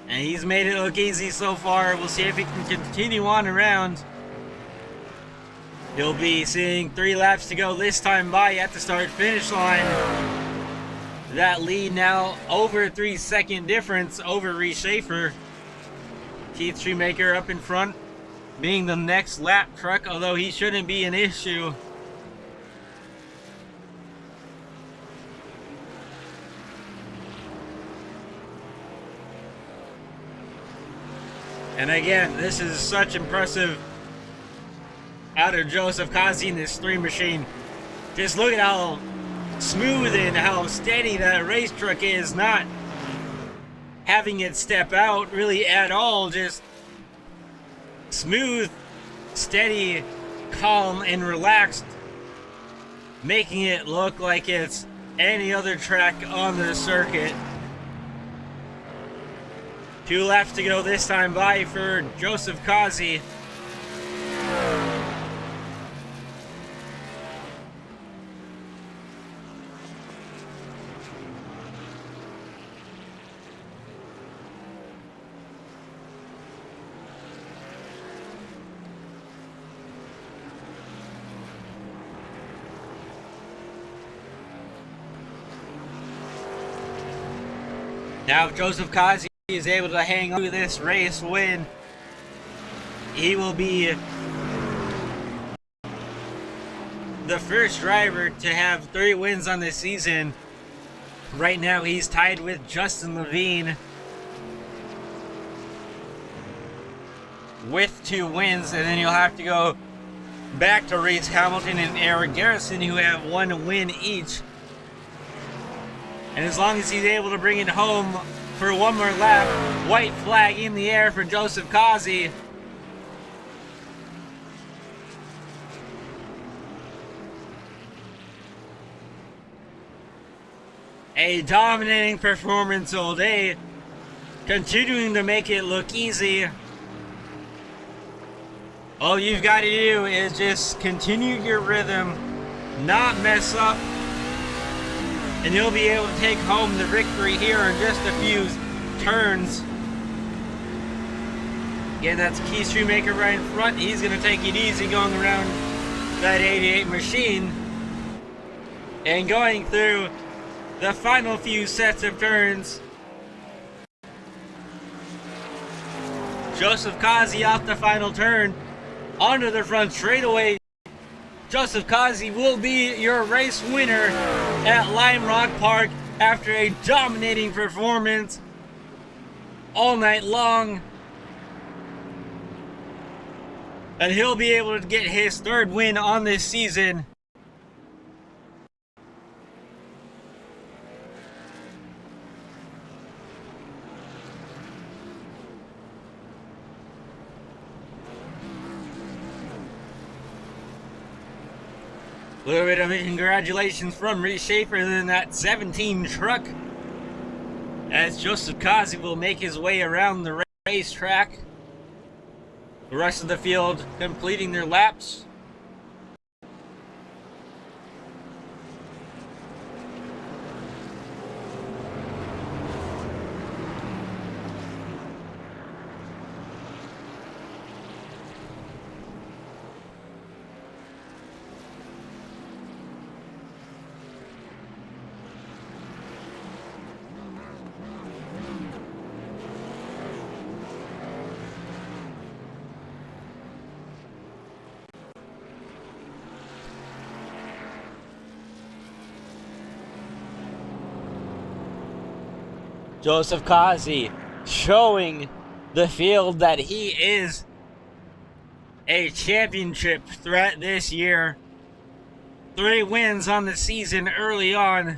And he's made it look easy so far. We'll see if he can continue on around. He'll be seeing 3 laps to go this time by at the start-finish line. That lead now over 3-second difference over Reese Schaefer. Keith Shoemaker up in front, being the next lap truck, although he shouldn't be an issue. And again, this is such impressive out of Joseph Kazi in this 3 machine. Just look at how smooth and how steady that race truck is. Not having it step out really at all. Just smooth, steady, calm, and relaxed, making it look like it's any other track on the circuit. 2 laps to go this time by for Joseph Kazi. Now, if Joseph Kazi is able to hang on to this race win, he will be the first driver to have 3 wins on the season. Right now, he's tied with Justin Levine with 2 wins, and then you'll have to go back to Reese Hamilton and Eric Garrison, who have 1 win each. And as long as he's able to bring it home for 1 more lap, white flag in the air for Joseph Kazi. A dominating performance all day, continuing to make it look easy. All you've got to do is just continue your rhythm, not mess up, and you'll be able to take home the victory here in just a few turns. Again, that's Keith Shoemaker right in front. He's going to take it easy going around that 88 machine. And going through the final few sets of turns, Joseph Kazi off the final turn onto the front straightaway. Joseph Kazi will be your race winner at Lime Rock Park after a dominating performance all night long. And he'll be able to get his 3rd win on this season. A little bit of congratulations from Reese Schaefer in that 17 truck, as Joseph Kazi will make his way around the racetrack. The rest of the field completing their laps. Joseph Kazi showing the field that he is a championship threat this year. 3 wins on the season early on.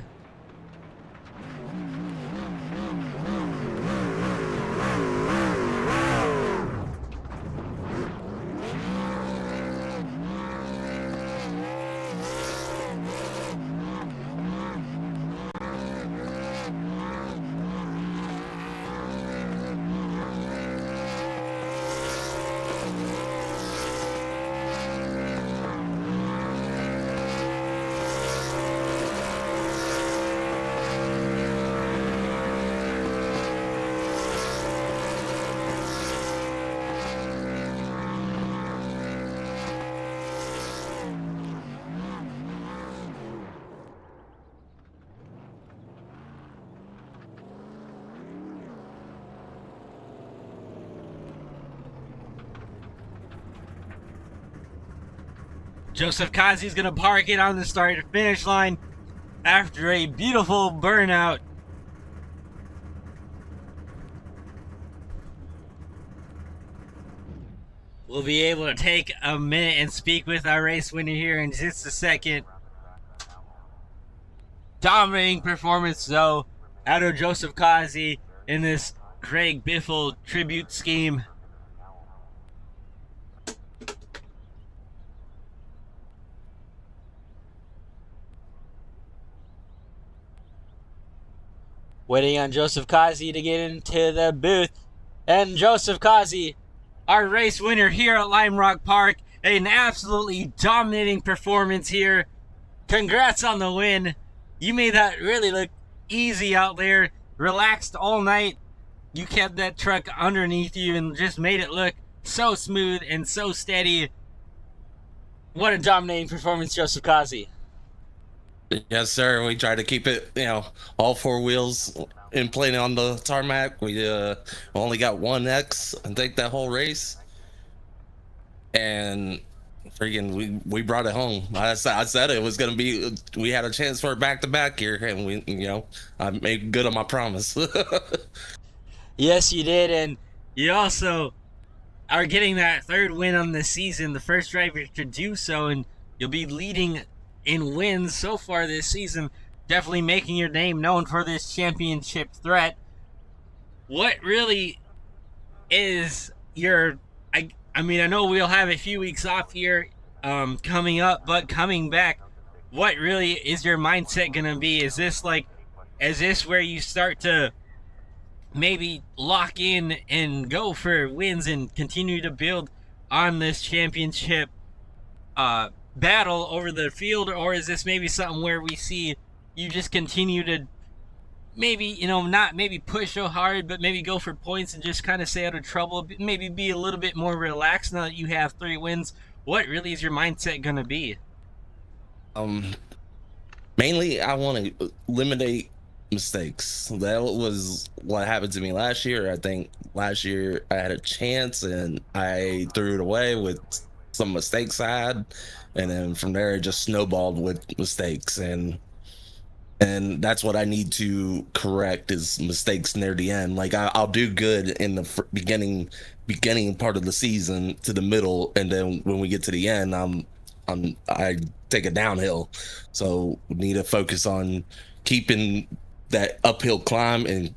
Joseph Kazi is going to park it on the start-finish line after a beautiful burnout. We'll be able to take a minute and speak with our race winner here in just a second. Dominating performance, though, out of Joseph Kazi. in this Craig Biffle tribute scheme. Waiting on Joseph Kazi to get into the booth. And Joseph Kazi, Our race winner here at Lime Rock Park. An absolutely dominating performance here. Congrats on the win. You made that really look easy out there. Relaxed all night. You kept that truck underneath you and just made it look so smooth and so steady. what a dominating performance, Joseph Kazi. Yes, sir. We tried to keep it, all four wheels in play on the tarmac. We only got one X, I think, that whole race. And freaking, we brought it home. I said it was gonna be. We had a chance for a back-to-back here, and I made good on my promise. Yes, you did, and You also are getting that third win on the season, the first driver to do so, and you'll be leading in wins so far this season, definitely making your name known for this championship threat. What really is your... I mean, I know we'll have a few weeks off here coming up, but coming back, what really is your mindset going to be? Is this where you start to maybe lock in and go for wins and continue to build on this championship battle over the field? Or is this maybe something where we see you just continue to maybe, not maybe push so hard, but maybe go for points and just kind of stay out of trouble, maybe be a little bit more relaxed now that you have 3 wins? What really is your mindset going to be? Mainly, I want to eliminate mistakes. That was what happened to me last year. I think last year I had a chance and I threw it away with some mistakes I had, and then from there it just snowballed with mistakes, and that's what I need to correct, is mistakes near the end. Like I'll do good in the beginning part of the season to the middle, and then when we get to the end, I take a downhill. So we need to focus on keeping that uphill climb, and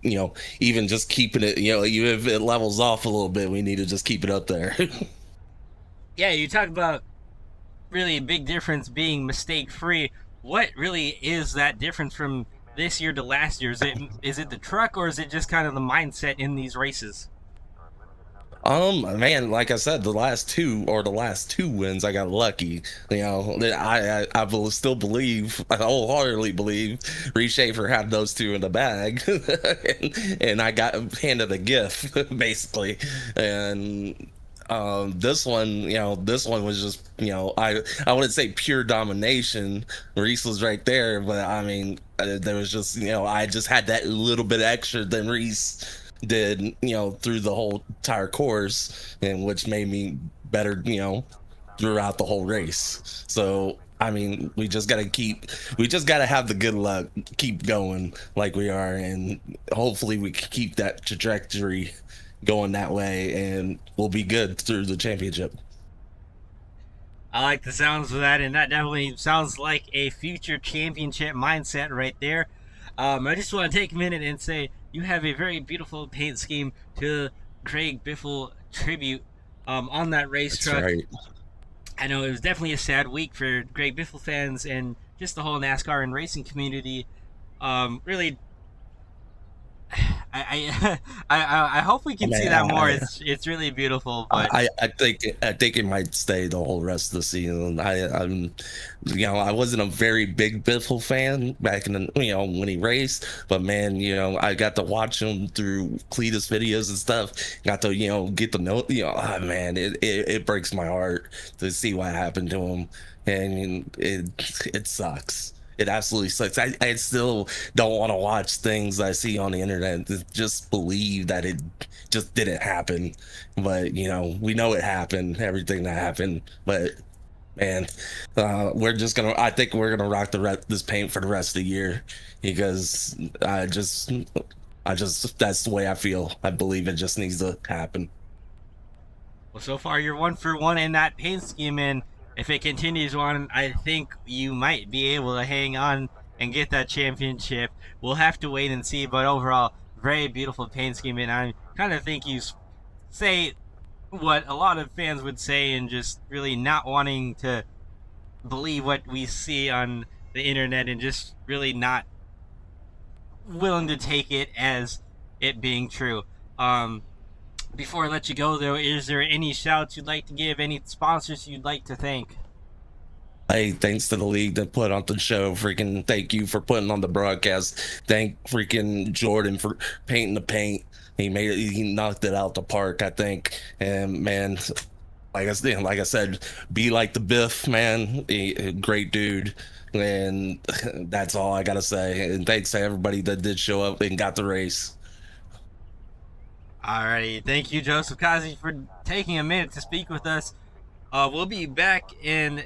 even just keeping it, even if it levels off a little bit, we need to just keep it up there. Yeah, you talk about really a big difference being mistake free. What really is that difference from this year to last year? Is it the truck, or is it just kind of the mindset in these races? Man, like I said, the last two wins, I got lucky. I will still believe, I wholeheartedly believe, Reece Schaefer had those 2 in the bag, and I got handed a gift, basically. And this one was just, I wouldn't say pure domination. Reece was right there, but I mean, there was just, I just had that little bit extra than Reece did, through the whole entire course, and which made me better, throughout the whole race. So I mean, we just gotta have the good luck, keep going like we are, and hopefully we can keep that trajectory going that way, and we'll be good through the championship. I like the sounds of that, and that definitely sounds like a future championship mindset right there. I just want to take a minute and say you have a very beautiful paint scheme to Craig Biffle tribute on that race That's truck. right. I know it was definitely a sad week for Craig Biffle fans and just the whole NASCAR and racing community. Really, I hope we can see that more. It's really beautiful. But I think it might stay the whole rest of the season. I wasn't a very big Biffle fan back in the, when he raced, but man, I got to watch him through Cletus videos and stuff. Got to get to know, man, it breaks my heart to see what happened to him, and it sucks. It absolutely sucks. I still don't want to watch things I see on the internet to just believe that it just didn't happen. But, we know it happened, everything that happened. But, man, I think we're going to rock this paint for the rest of the year, because that's the way I feel. I believe it just needs to happen. well, so far you're 1 for 1 in that paint scheme, and if it continues on, I think you might be able to hang on and get that championship. We'll have to wait and see, but overall, very beautiful paint scheme, and I kind of think you say what a lot of fans would say, and just really not wanting to believe what we see on the internet, and just really not willing to take it as it being true. Before I let you go, though, is there any shouts you'd like to give? Any sponsors you'd like to thank? Hey, thanks to the league that put on the show. Freaking thank you for putting on the broadcast. Thank freaking Jordan for painting the paint. He made it. He knocked it out the park, I think. And man, like I said, be like the Biff, man. A great dude. And that's all I gotta say. And thanks to everybody that did show up and got the race. Alrighty, thank you, Joseph Kazi, for taking a minute to speak with us. We'll be back in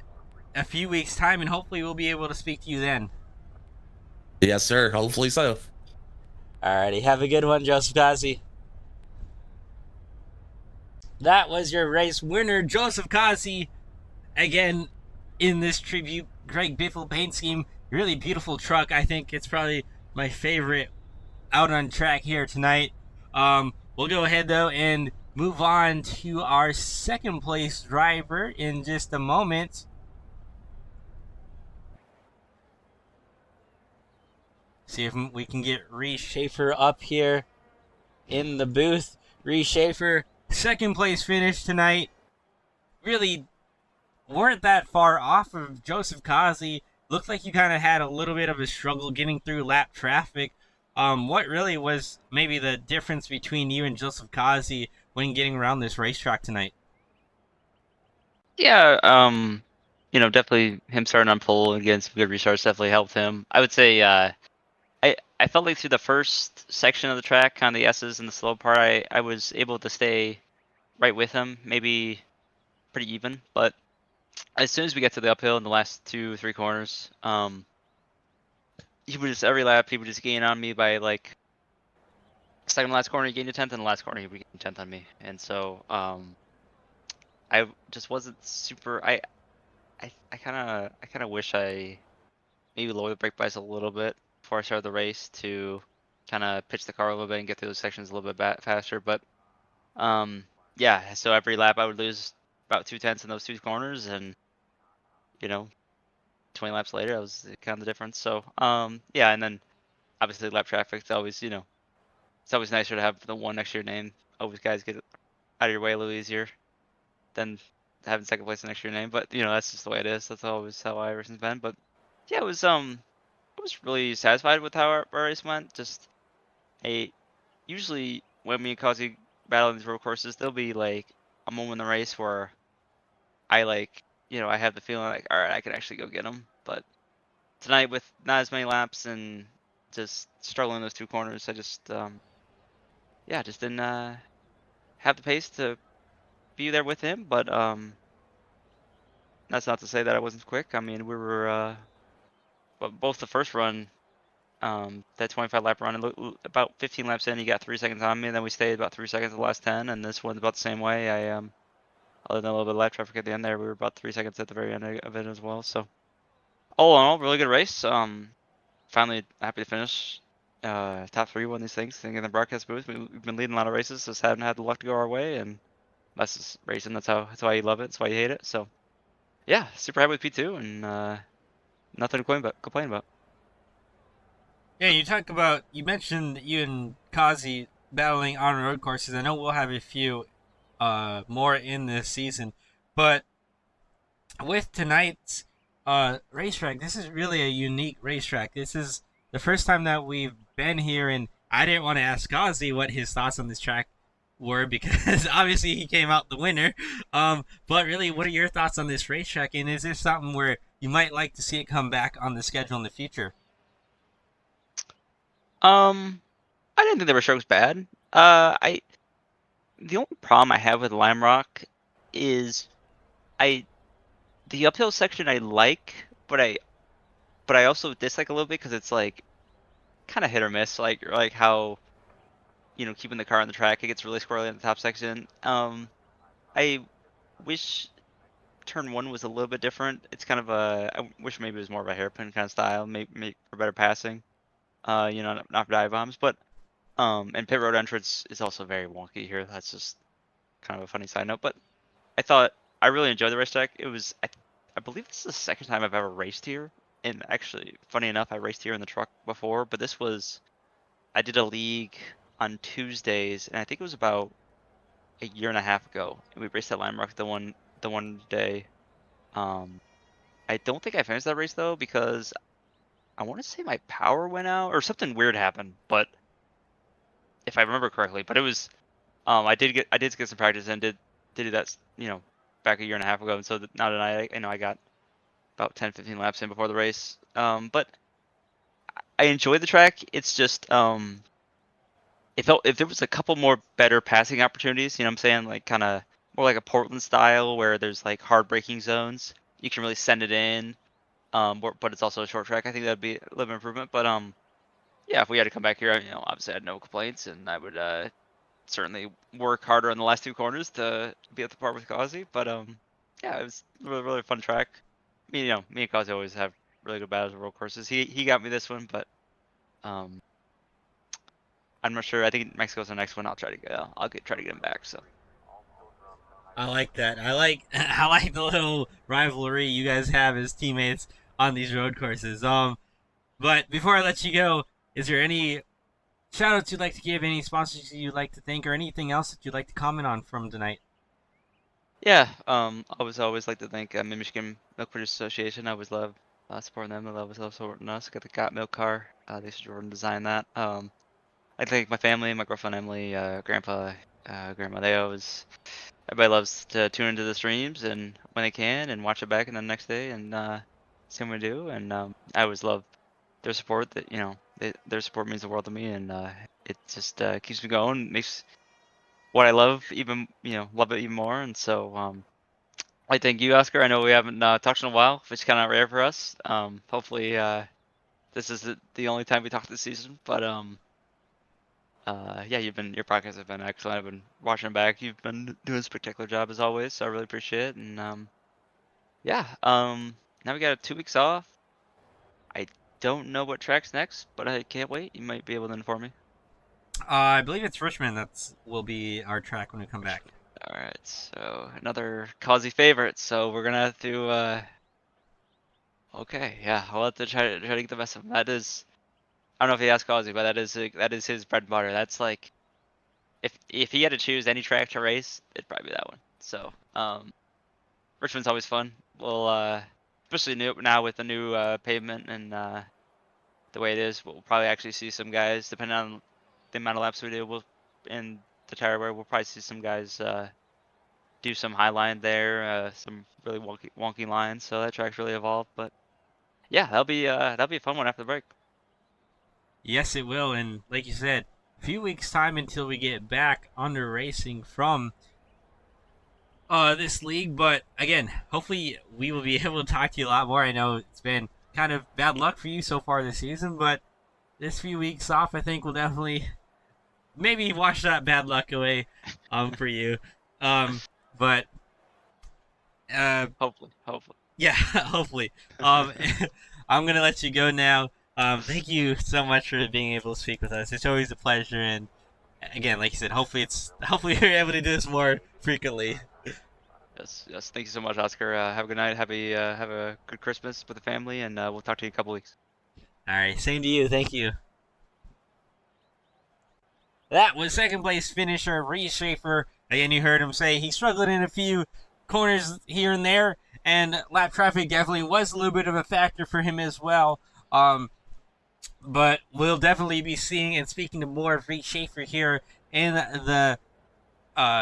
a few weeks' time, and hopefully we'll be able to speak to you then. Yes, sir. Hopefully so. Alrighty, have a good one, Joseph Kazi. That was your race winner, Joseph Kazi. Again, in this tribute, Greg Biffle paint scheme. Really beautiful truck. I think it's probably my favorite out on track here tonight. We'll go ahead, though, and move on to our second place driver in just a moment. See if we can get Reese Schaefer up here in the booth. Reese Schaefer, second place finish tonight. Really weren't that far off of Joseph Kazi. Looked like you kind of had a little bit of a struggle getting through lap traffic. What really was maybe the difference between you and Joseph Kazi when getting around this racetrack tonight? Yeah, definitely him starting on pole and getting some good restarts definitely helped him. I would say, I felt like through the first section of the track, kind of the S's and the slow part, I was able to stay right with him, maybe pretty even. But as soon as we get to the uphill in the last 2-3 corners, he would just every lap he would just gain on me by like second to last corner he gained a tenth, and the last corner he would gain a tenth on me, and so I just wasn't super. I kind of wish I maybe lowered the brake bias a little bit before I started the race to kind of pitch the car a little bit and get through those sections a little bit faster. But yeah, so every lap I would lose about 2/10 in those 2 corners, and 20 laps later, that was kind of the difference. So yeah, and then obviously lap traffic. It's always it's always nicer to have the one next to your name. Always guys get out of your way a little easier than having second place next to your name. But that's just the way it is. That's always how iRacing's been. But yeah, I was really satisfied with how our race went. Just usually when me and Kazi battle in these road courses, there'll be like a moment in the race where I I have the feeling like, all right, I can actually go get him. But tonight, with not as many laps and just struggling in those 2 corners, I just just didn't have the pace to be there with him. But that's not to say that I wasn't quick. I mean, we were both the first run, that 25 lap run, and about 15 laps in, he got 3 seconds on me, and then we stayed about 3 seconds the last 10, and this one's about the same way. Other than a little bit of lap traffic at the end there, we were about 3 seconds at the very end of it as well. So all in all, really good race. Finally happy to finish top 3 one of these things. I think in the broadcast booth, we've been leading a lot of races, just haven't had the luck to go our way, and that's just racing. That's why you love it. That's why you hate it. So yeah, super happy with P2, and nothing to complain about. Yeah, you mentioned you and Kazi battling on road courses. I know we'll have a few more in this season, but with tonight's racetrack, this is really a unique racetrack. This is the first time that we've been here, and I didn't want to ask Kazi what his thoughts on this track were, because obviously he came out the winner. But really, what are your thoughts on this racetrack, and is there something where you might like to see it come back on the schedule in the future? I didn't think the racetrack was bad. The only problem I have with Lime Rock is the uphill section I like, but I also dislike a little bit because it's like kind of hit or miss, like how keeping the car on the track, it gets really squirrely in the top section. I wish turn 1 was a little bit different. It's kind of I wish maybe it was more of a hairpin kind of style, maybe for better passing. Not for dive bombs, but And pit road entrance is also very wonky here. That's just kind of a funny side note. But I thought I really enjoyed the racetrack. It was I believe this is the second time I've ever raced here. And actually, funny enough, I raced here in the truck before, but this was I did a league on Tuesdays, and I think it was about a year and a half ago. And we raced at Landmark the one day. I don't think I finished that race though because I want to say my power went out or something weird happened. But if I remember correctly, but it was I did get some practice and did do that back a year and a half ago, and so now that I got about 10-15 laps in before the race. But I enjoyed the track. It's just it felt if there was a couple more better passing opportunities, you know what I'm saying, like kind of more like a Portland style where there's like hard braking zones, you can really send it in. But it's also a short track. I think that'd be a little bit of improvement. But yeah, if we had to come back here, obviously I had no complaints, and I would certainly work harder on the last two corners to be at the par with Kazi. But yeah, it was a really, really fun track. Me and Kazi always have really good battles at road courses. He got me this one, but I'm not sure. I think Mexico's the next one. I'll try to try to get him back. So. I like that. I like the little rivalry you guys have as teammates on these road courses. But before I let you go, is there any shout outs you'd like to give, any sponsors you'd like to thank, or anything else that you'd like to comment on from tonight? Yeah, I always like to thank Michigan Milk Producers Association. I always love supporting them. I always love supporting us. Got the Got Milk car. Lisa Jordan designed that. I thank my family, my girlfriend Emily, Grandpa, Grandma. Everybody loves to tune into the streams and when they can and watch it back and then the next day and same we do. And I always love their support. That their support means the world to me, and it just keeps me going. Makes what I love love it even more. And so I thank you, Oscar. I know we haven't talked in a while, which is kind of rare for us. Hopefully this is the only time we talk this season. But yeah, your podcasts have been excellent. I've been watching them back. You've been doing a spectacular job as always, so I really appreciate it. And yeah, now we got 2 weeks off. I don't know what track's next, but I can't wait. You might be able to inform me. I believe it's Richmond will be our track when we come back. All right, so another Causey favorite. So we're gonna have to. Okay, yeah, I'll have to try to get the best of him. That is, I don't know if he asked Causey, but that is his bread and butter. That's like, if he had to choose any track to race, it'd probably be that one. So Richmond's always fun. We'll especially now with the new pavement and the way it is, we'll probably actually see some guys, depending on the amount of laps we do, in the tire wear, we'll probably see some guys do some high line there, some really wonky lines. So that track's really evolved. But yeah, that'll be a fun one after the break. Yes, it will. And like you said, a few weeks time until we get back under racing from this league. But again, hopefully we will be able to talk to you a lot more. I know it's been kind of bad luck for you so far this season, but this few weeks off, I think, will definitely maybe wash that bad luck away for you. But hopefully. Yeah, hopefully. I'm gonna let you go now. Thank you so much for being able to speak with us. It's always a pleasure, and again, like you said, hopefully you're able to do this more frequently. Yes. Thank you so much, Oscar. Have a good night. Have a good Christmas with the family, and we'll talk to you in a couple weeks. All right, same to you. Thank you. That was second place finisher Reese Schaefer. Again, you heard him say he struggled in a few corners here and there, and lap traffic definitely was a little bit of a factor for him as well. But we'll definitely be seeing and speaking to more of Reese Schaefer here in the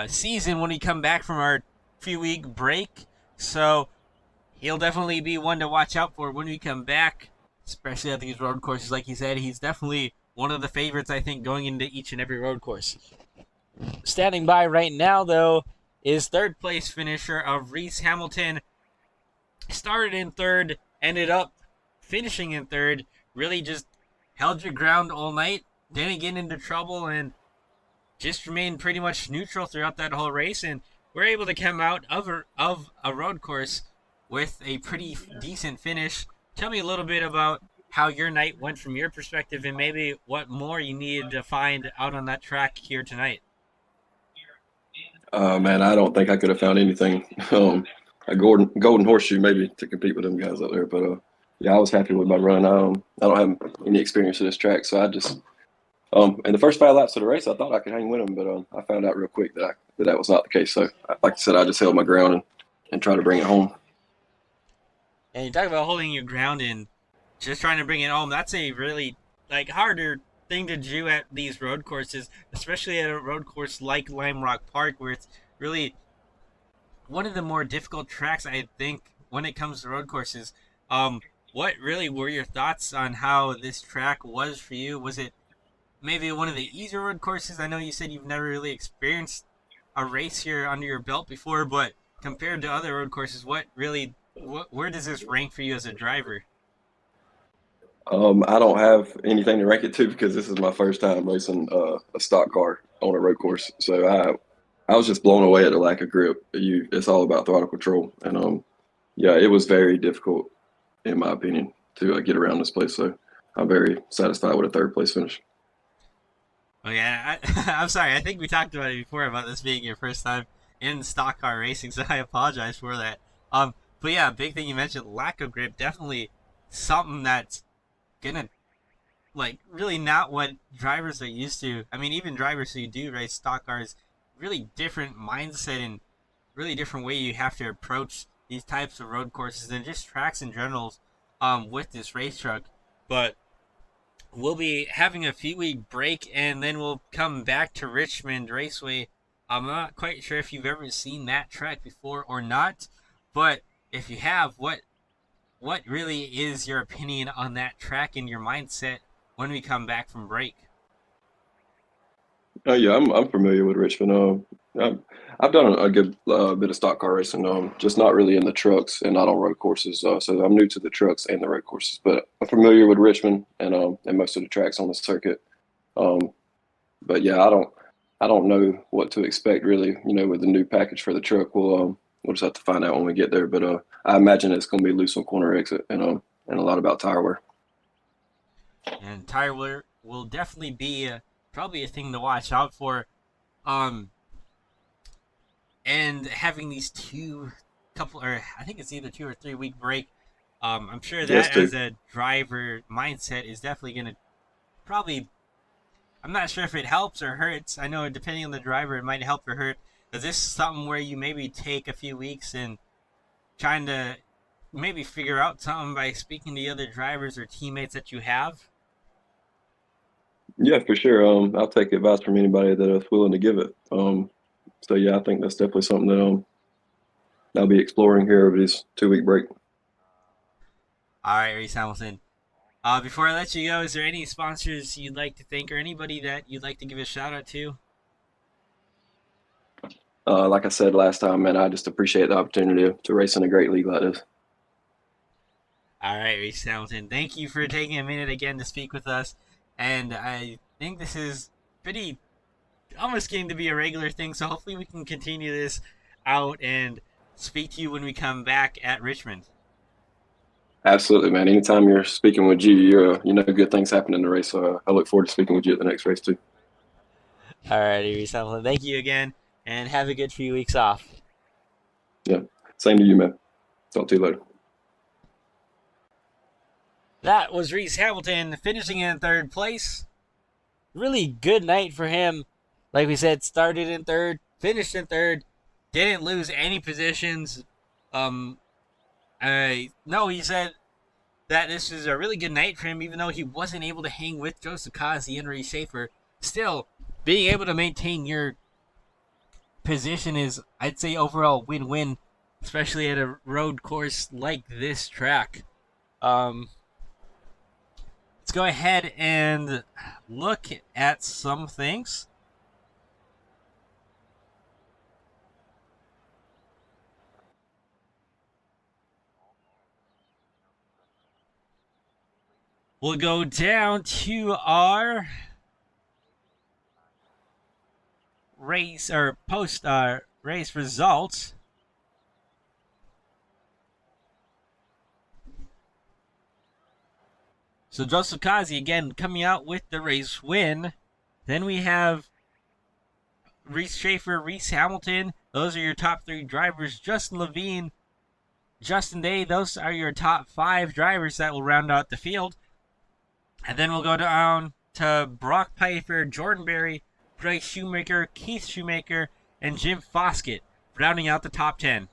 season when we come back from our few-week break. So he'll definitely be one to watch out for when we come back, especially at these road courses. Like he said, he's definitely one of the favorites, I think, going into each and every road course. Standing by right now, though, is third place finisher of Reese Hamilton. Started in third, ended up finishing in third. Really just held your ground all night, didn't get into trouble, and just remained pretty much neutral throughout that whole race. And we're able to come out of a road course with a pretty decent finish. Tell me a little bit about how your night went from your perspective, and maybe what more you needed to find out on that track here tonight. Man, I don't think I could have found anything. A golden horseshoe maybe to compete with them guys out there, but yeah, I was happy with my run. I don't have any experience at this track, so I just in the first 5 laps of the race, I thought I could hang with them, but I found out real quick that was not the case. So, like I said, I just held my ground and tried to bring it home. And you talk about holding your ground and just trying to bring it home. That's a really harder thing to do at these road courses, especially at a road course like Lime Rock Park, where it's really one of the more difficult tracks, I think, when it comes to road courses. What really were your thoughts on how this track was for you? Was it maybe one of the easier road courses? I know you said you've never really experienced a race here under your belt before, but compared to other road courses, where does this rank for you as a driver? I don't have anything to rank it to because this is my first time racing a stock car on a road course. So I was just blown away at the lack of grip. It's all about throttle control, and yeah, it was very difficult in my opinion to get around this place. So I'm very satisfied with a 3rd place finish. Oh yeah, I'm sorry. I think we talked about it before about this being your first time in stock car racing, so I apologize for that. But yeah, big thing you mentioned, lack of grip, definitely something that's gonna really not what drivers are used to. I mean, even drivers who do race stock cars, really different mindset and really different way you have to approach these types of road courses and just tracks in general with this race truck. But we'll be having a few week break and then we'll come back to Richmond Raceway. I'm not quite sure if you've ever seen that track before or not, but if you have, what really is your opinion on that track and your mindset when we come back from break? Oh yeah, I'm familiar with Richmond. I've done a good bit of stock car racing, just not really in the trucks and not on road courses. So I'm new to the trucks and the road courses, but I'm familiar with Richmond and most of the tracks on the circuit. But yeah, I don't know what to expect really. With the new package for the truck, we'll just have to find out when we get there. But I imagine it's going to be loose on corner exit and a lot about tire wear. And tire wear will definitely be probably a thing to watch out for. And having these I think it's either 2 or 3 week break. I'm sure that as a driver mindset is definitely going to probably, I'm not sure if it helps or hurts. I know depending on the driver, it might help or hurt. Is this something where you maybe take a few weeks and trying to maybe figure out something by speaking to other drivers or teammates that you have? Yeah, for sure. I'll take advice from anybody that is willing to give it. So yeah, I think that's definitely something that I'll be exploring here over this 2-week break. All right, Reese Hamilton. Before I let you go, is there any sponsors you'd like to thank or anybody that you'd like to give a shout out to? Like I said last time, man, I just appreciate the opportunity to race in a great league like this. All right, Reese Hamilton. Thank you for taking a minute again to speak with us. And I think this is almost getting to be a regular thing. So hopefully we can continue this out and speak to you when we come back at Richmond. Absolutely, man. Anytime you're speaking with G, good things happen in the race. So I look forward to speaking with you at the next race too. All righty, Reese Hamilton. Thank you again, and have a good few weeks off. Yeah, same to you, man. Talk to you later. That was Reese Hamilton finishing in 3rd place. Really good night for him. Like we said, started in 3rd, finished in 3rd, didn't lose any positions. No, he said that this is a really good night for him, even though he wasn't able to hang with Joseph Kazi and Reese Schaefer. Still, being able to maintain your position is, I'd say, overall win-win, especially at a road course like this track. Let's go ahead and look at some things. We'll go down to our race or post race results. So Joseph Kazi again coming out with the race win. Then we have Reese Schaefer, Reese Hamilton. Those are your top 3 drivers. Justin Levine, Justin Day. Those are your top 5 drivers that will round out the field. And then we'll go down to Brock Piper, Jordan Berry, Bryce Shoemaker, Keith Shoemaker, and Jim Foskett, rounding out the top 10.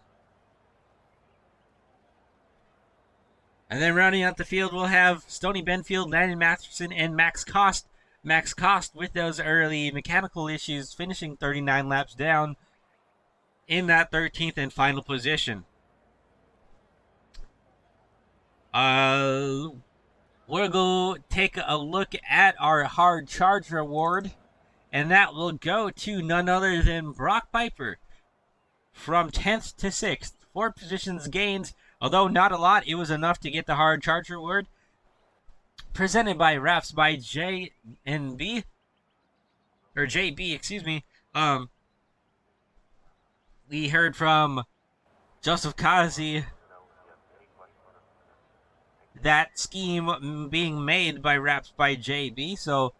And then rounding out the field, we'll have Stoney Benfield, Landon Masterson, and Max Cost. Max Cost, with those early mechanical issues, finishing 39 laps down in that 13th and final position. We'll go take a look at our Hard Charger Award, and that will go to none other than Brock Piper. From 10th to 6th, 4 positions gained. Although not a lot, it was enough to get the Hard Charger Award. Presented by Wraps by JB, excuse me. We heard from Joseph Kazi that scheme being made by Wraps by JB. So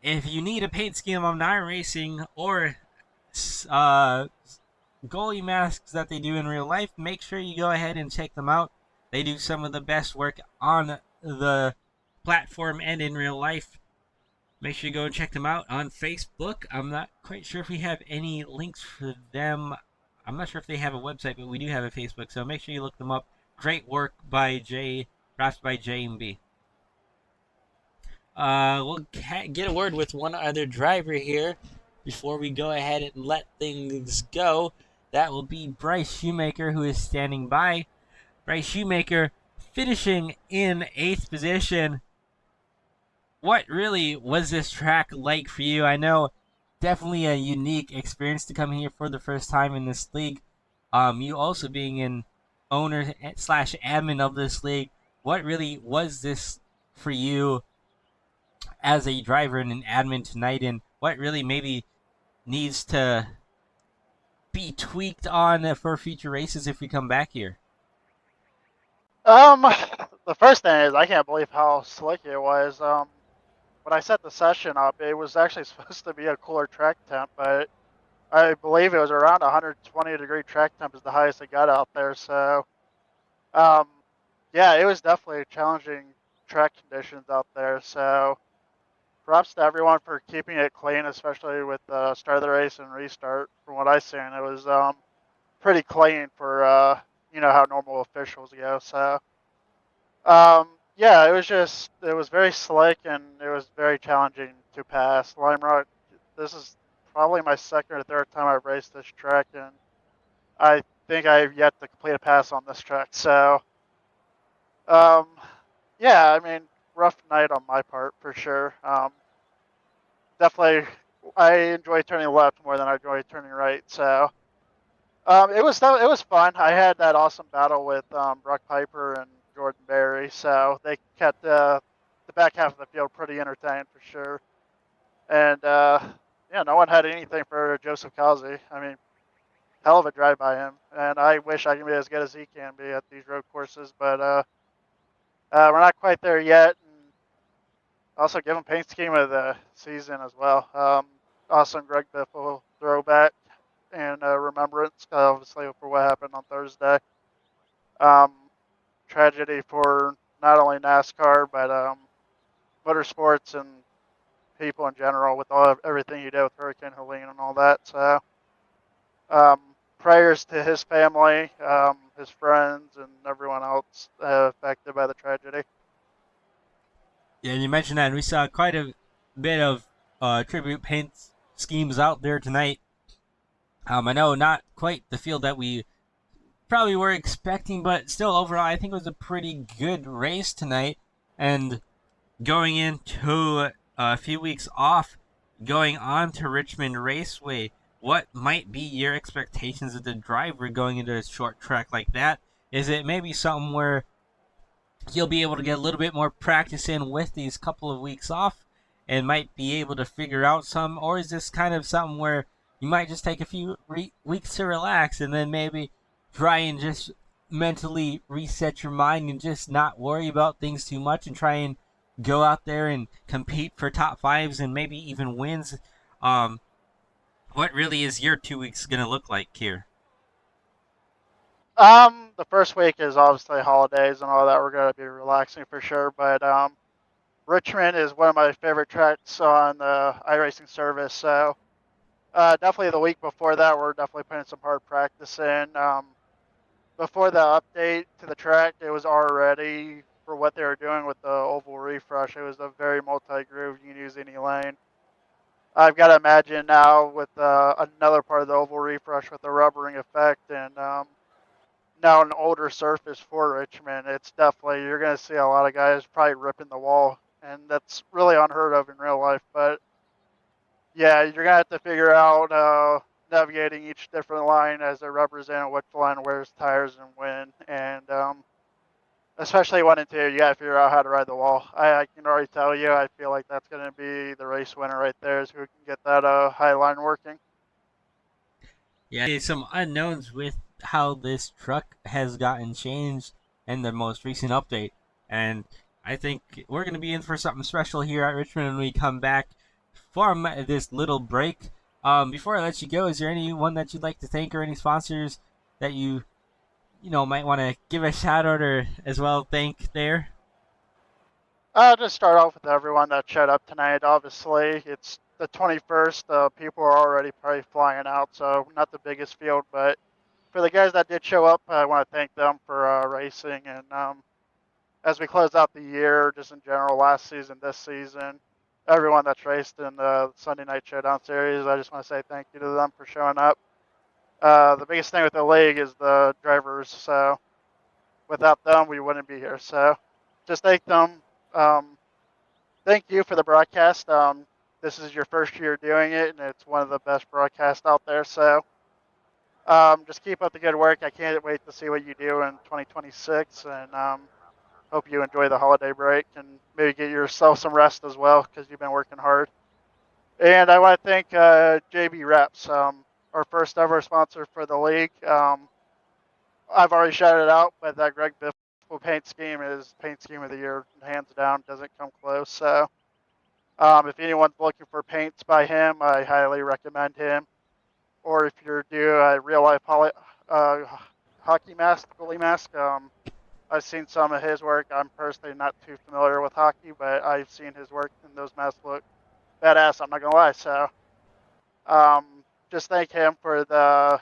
if you need a paint scheme on iRacing or goalie masks that they do in real life, make sure you go ahead and check them out. They do some of the best work on the platform and in real life. Make sure you go and check them out on Facebook. I'm not quite sure if we have any links for them. I'm not sure if they have a website, but we do have a Facebook, so make sure you look them up. Great work by Wraps by J&B. We'll get a word with one other driver here before we go ahead and let things go. That will be Bryce Shoemaker, who is standing by. Bryce Shoemaker finishing in 8th position. What really was this track like for you? I know definitely a unique experience to come here for the first time in this league. You also being an owner / admin of this league. What really was this for you as a driver and an admin tonight, and what really maybe needs to be tweaked on for future races if we come back here? The first thing is I can't believe how slick it was. When I set the session up, it was actually supposed to be a cooler track temp, but I believe it was around 120-degree track temp is the highest it got out there. So, yeah, it was definitely challenging track conditions out there. So, props to everyone for keeping it clean, especially with the start of the race and restart. From what I seen, it was pretty clean for you know how normal officials go. So, yeah, it was very slick and it was very challenging to pass. Lime Rock, this is probably my second or third time I've raced this track, and I think I've yet to complete a pass on this track. So, yeah, I mean, rough night on my part for sure. Definitely, I enjoy turning left more than I enjoy turning right. So, it was fun. I had that awesome battle with Brock Piper and Jordan Berry, so they kept the back half of the field pretty entertained for sure. And yeah, no one had anything for Joseph Kazi. I mean, hell of a drive by him, and I wish I can be as good as he can be at these road courses, but we're not quite there yet. And also give him paint scheme of the season as well. Awesome Greg Biffle throwback and remembrance, obviously, for what happened on Thursday. Tragedy for not only NASCAR, but motorsports and people in general with everything he did with Hurricane Helene and all that. So prayers to his family, his friends, and everyone else affected by the tragedy. Yeah, and you mentioned that, and we saw quite a bit of tribute paint schemes out there tonight. I know not quite the field that we probably were expecting, but still overall I think it was a pretty good race tonight. And going into a few weeks off, going on to Richmond Raceway, what might be your expectations of the driver going into a short track like that? Is it maybe something where he'll be able to get a little bit more practice in with these couple of weeks off and might be able to figure out some, or is this kind of something where you might just take a few weeks to relax and then maybe try and just mentally reset your mind and just not worry about things too much and try and go out there and compete for top fives and maybe even wins. What really is your 2 weeks going to look like here? The first week is obviously holidays and all that. We're going to be relaxing for sure, but Richmond is one of my favorite tracks on the iRacing service. So definitely the week before that, we're definitely putting some hard practice in. Before the update to the track, it was already for what they were doing with the oval refresh. It was a very multi-groove. You can use any lane. I've got to imagine now with another part of the oval refresh with the rubbering effect and now an older surface for Richmond, it's definitely, you're going to see a lot of guys probably ripping the wall, and that's really unheard of in real life. But yeah, you're going to have to figure out navigating each different line as they represent which line wears tires and when. And especially 1 and 2, you got to figure out how to ride the wall. I can already tell you, I feel like that's going to be the race winner right there, is who can get that high line working. Yeah, some unknowns with how this truck has gotten changed in the most recent update. And I think we're going to be in for something special here at Richmond when we come back from this little break. Before I let you go, is there anyone that you'd like to thank or any sponsors that you might want to give a shout out or as well thank there? I'll just start off with everyone that showed up tonight. Obviously, it's the 21st. People are already probably flying out, so not the biggest field. But for the guys that did show up, I want to thank them for racing. And as we close out the year, just in general, last season, this season, everyone that's raced in the Sunday Night Showdown series, I just want to say thank you to them for showing up. The biggest thing with the league is the drivers. So without them, we wouldn't be here. So just thank them. Thank you for the broadcast. This is your first year doing it, and it's one of the best broadcasts out there. So just keep up the good work. I can't wait to see what you do in 2026, and hope you enjoy the holiday break and maybe get yourself some rest as well because you've been working hard. And I want to thank JB Reps, our first ever sponsor for the league. I've already shouted it out, but that Greg Biffle paint scheme is paint scheme of the year, hands down. Doesn't come close. So if anyone's looking for paints by him, I highly recommend him. Or if you're due a real life hockey mask, goalie mask, I've seen some of his work. I'm personally not too familiar with hockey, but I've seen his work, and those masks look badass. I'm not gonna lie. So just thank him for the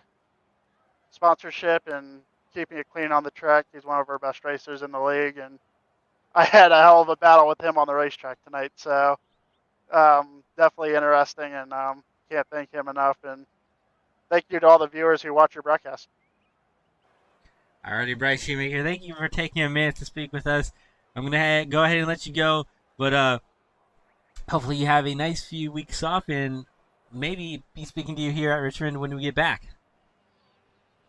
sponsorship and keeping it clean on the track. He's one of our best racers in the league, and I had a hell of a battle with him on the racetrack tonight. So definitely interesting, and can't thank him enough. And thank you to all the viewers who watch your broadcast. Alrighty, Bryce Shoemaker, thank you for taking a minute to speak with us. I'm going to go ahead and let you go, but hopefully you have a nice few weeks off and maybe be speaking to you here at Richmond when we get back.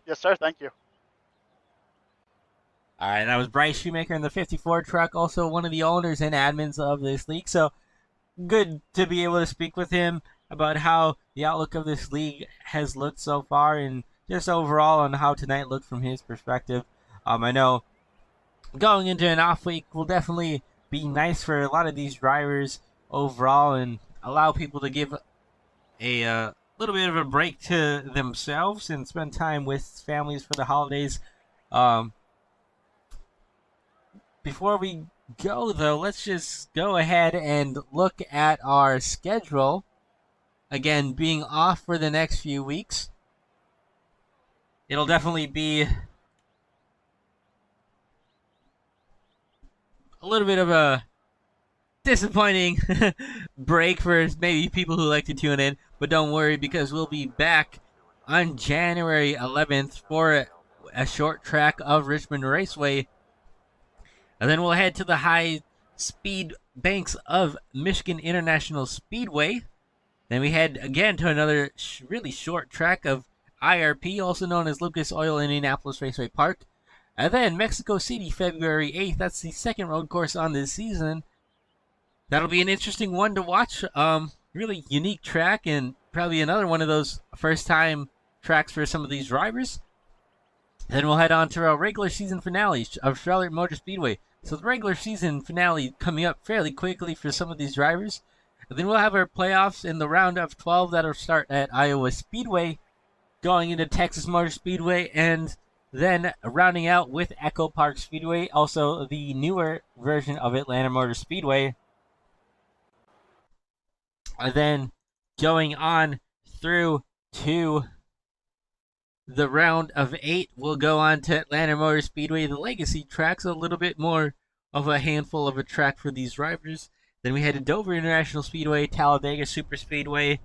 Yes, sir. Thank you. All right, that was Bryce Shoemaker in the 54 truck, also one of the owners and admins of this league. So good to be able to speak with him about how the outlook of this league has looked so far and just overall on how tonight looked from his perspective. I know going into an off week will definitely be nice for a lot of these drivers overall and allow people to give a little bit of a break to themselves and spend time with families for the holidays. Before we go, though, let's just go ahead and look at our schedule. Again, being off for the next few weeks, it'll definitely be a little bit of a disappointing break for maybe people who like to tune in, but don't worry because we'll be back on January 11th for a short track of Richmond Raceway, and then we'll head to the high speed banks of Michigan International Speedway. Then we head again to another really short track of IRP, also known as Lucas Oil Indianapolis Raceway Park. And then Mexico City, February 8th. That's the second road course on this season. That'll be an interesting one to watch. Really unique track and probably another one of those first-time tracks for some of these drivers. Then we'll head on to our regular season finale of Charlotte Motor Speedway, So the regular season finale coming up fairly quickly for some of these drivers. And then we'll have our playoffs in the round of 12 that'll start at Iowa Speedway, going into Texas Motor Speedway, and then rounding out with Echo Park Speedway, also the newer version of Atlanta Motor Speedway. And then going on through to the round of 8, we'll go on to Atlanta Motor Speedway, the legacy tracks, a little bit more of a handful of a track for these drivers. Then we head to Dover International Speedway, Talladega Super Speedway,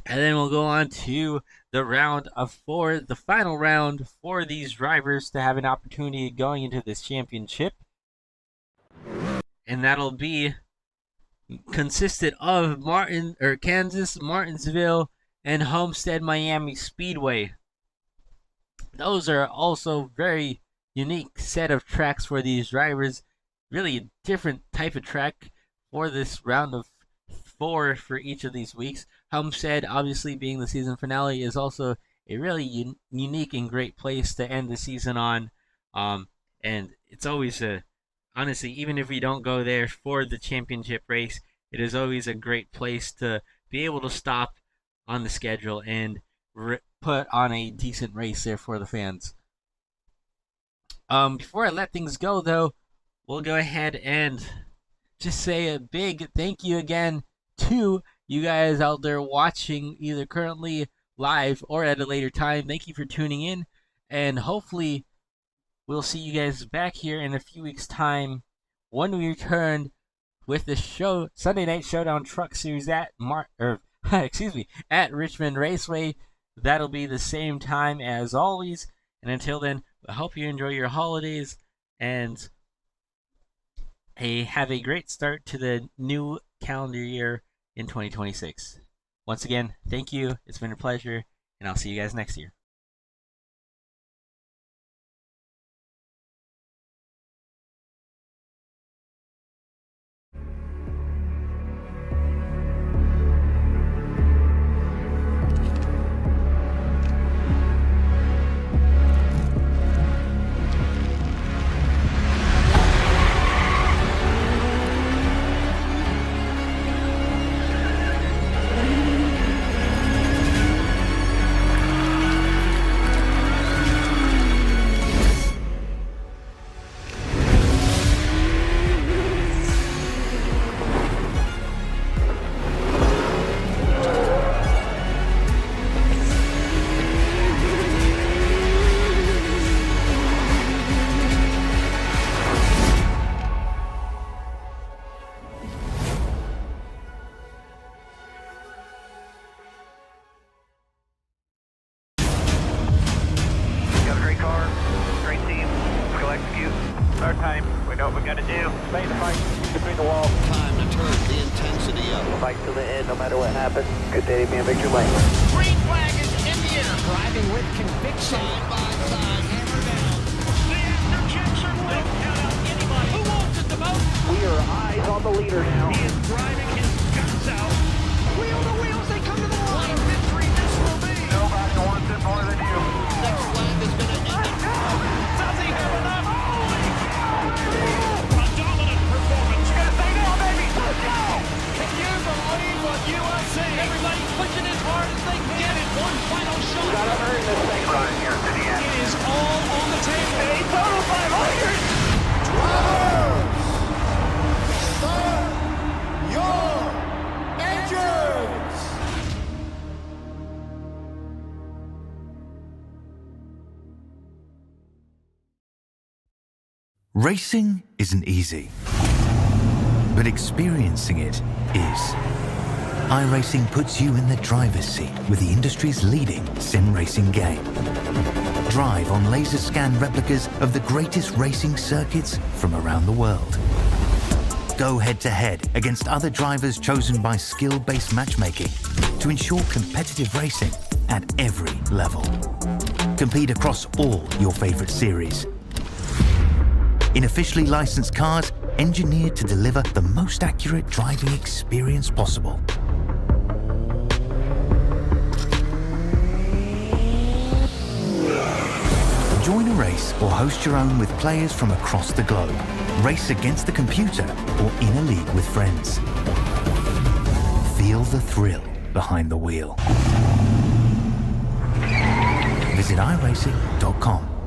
and then we'll go on to the round of 4, the final round for these drivers to have an opportunity going into this championship. And that'll be consisted of Kansas, Martinsville, and Homestead Miami Speedway. Those are also very unique set of tracks for these drivers. Really a different type of track for this round of 4 for each of these weeks. Homestead, obviously being the season finale, is also a really unique and great place to end the season on. And it's always honestly, even if we don't go there for the championship race, it is always a great place to be able to stop on the schedule and put on a decent race there for the fans. Before I let things go, though, we'll go ahead and just say a big thank you again to you guys out there watching, either currently live or at a later time. Thank you for tuning in, and hopefully we'll see you guys back here in a few weeks' time when we return with the Sunday Night Showdown Truck Series at at Richmond Raceway. That'll be the same time as always. And until then, I hope you enjoy your holidays and have a great start to the new calendar year in 2026. Once again, thank you. It's been a pleasure, and I'll see you guys next year. Our time. We know what we gotta do. Stay in the fight between the walls. Time to turn the intensity up. Fight to the end, no matter what happens. Good day to be in victory lane. Green flag is in the air. Driving with conviction. Side by side, hammer down. The after-checks are lit. Don't count out anybody. Who wants it the most? We are eyes on the leader now. He is driving his guts out. Wheel to wheels, they come to the line. Victory, this will be. Nobody wants it more than you. Next flag is going to end it. Does he have enough? A dominant performance. You gotta say no, baby. Let's go. Can you believe what you are seeing? Everybody pushing as hard as they can get it. One final shot. We gotta earn this thing. Right here to the end. It is all on the table. A total 500. Start your engines. Racing isn't easy, but experiencing it is. iRacing puts you in the driver's seat with the industry's leading sim racing game. Drive on laser scan replicas of the greatest racing circuits from around the world. Go head to head against other drivers chosen by skill-based matchmaking to ensure competitive racing at every level. Compete across all your favorite series in officially licensed cars engineered to deliver the most accurate driving experience possible. Join race or host your own with players from across the globe. Race against the computer or in a league with friends. Feel the thrill behind the wheel. Visit iRacing.com.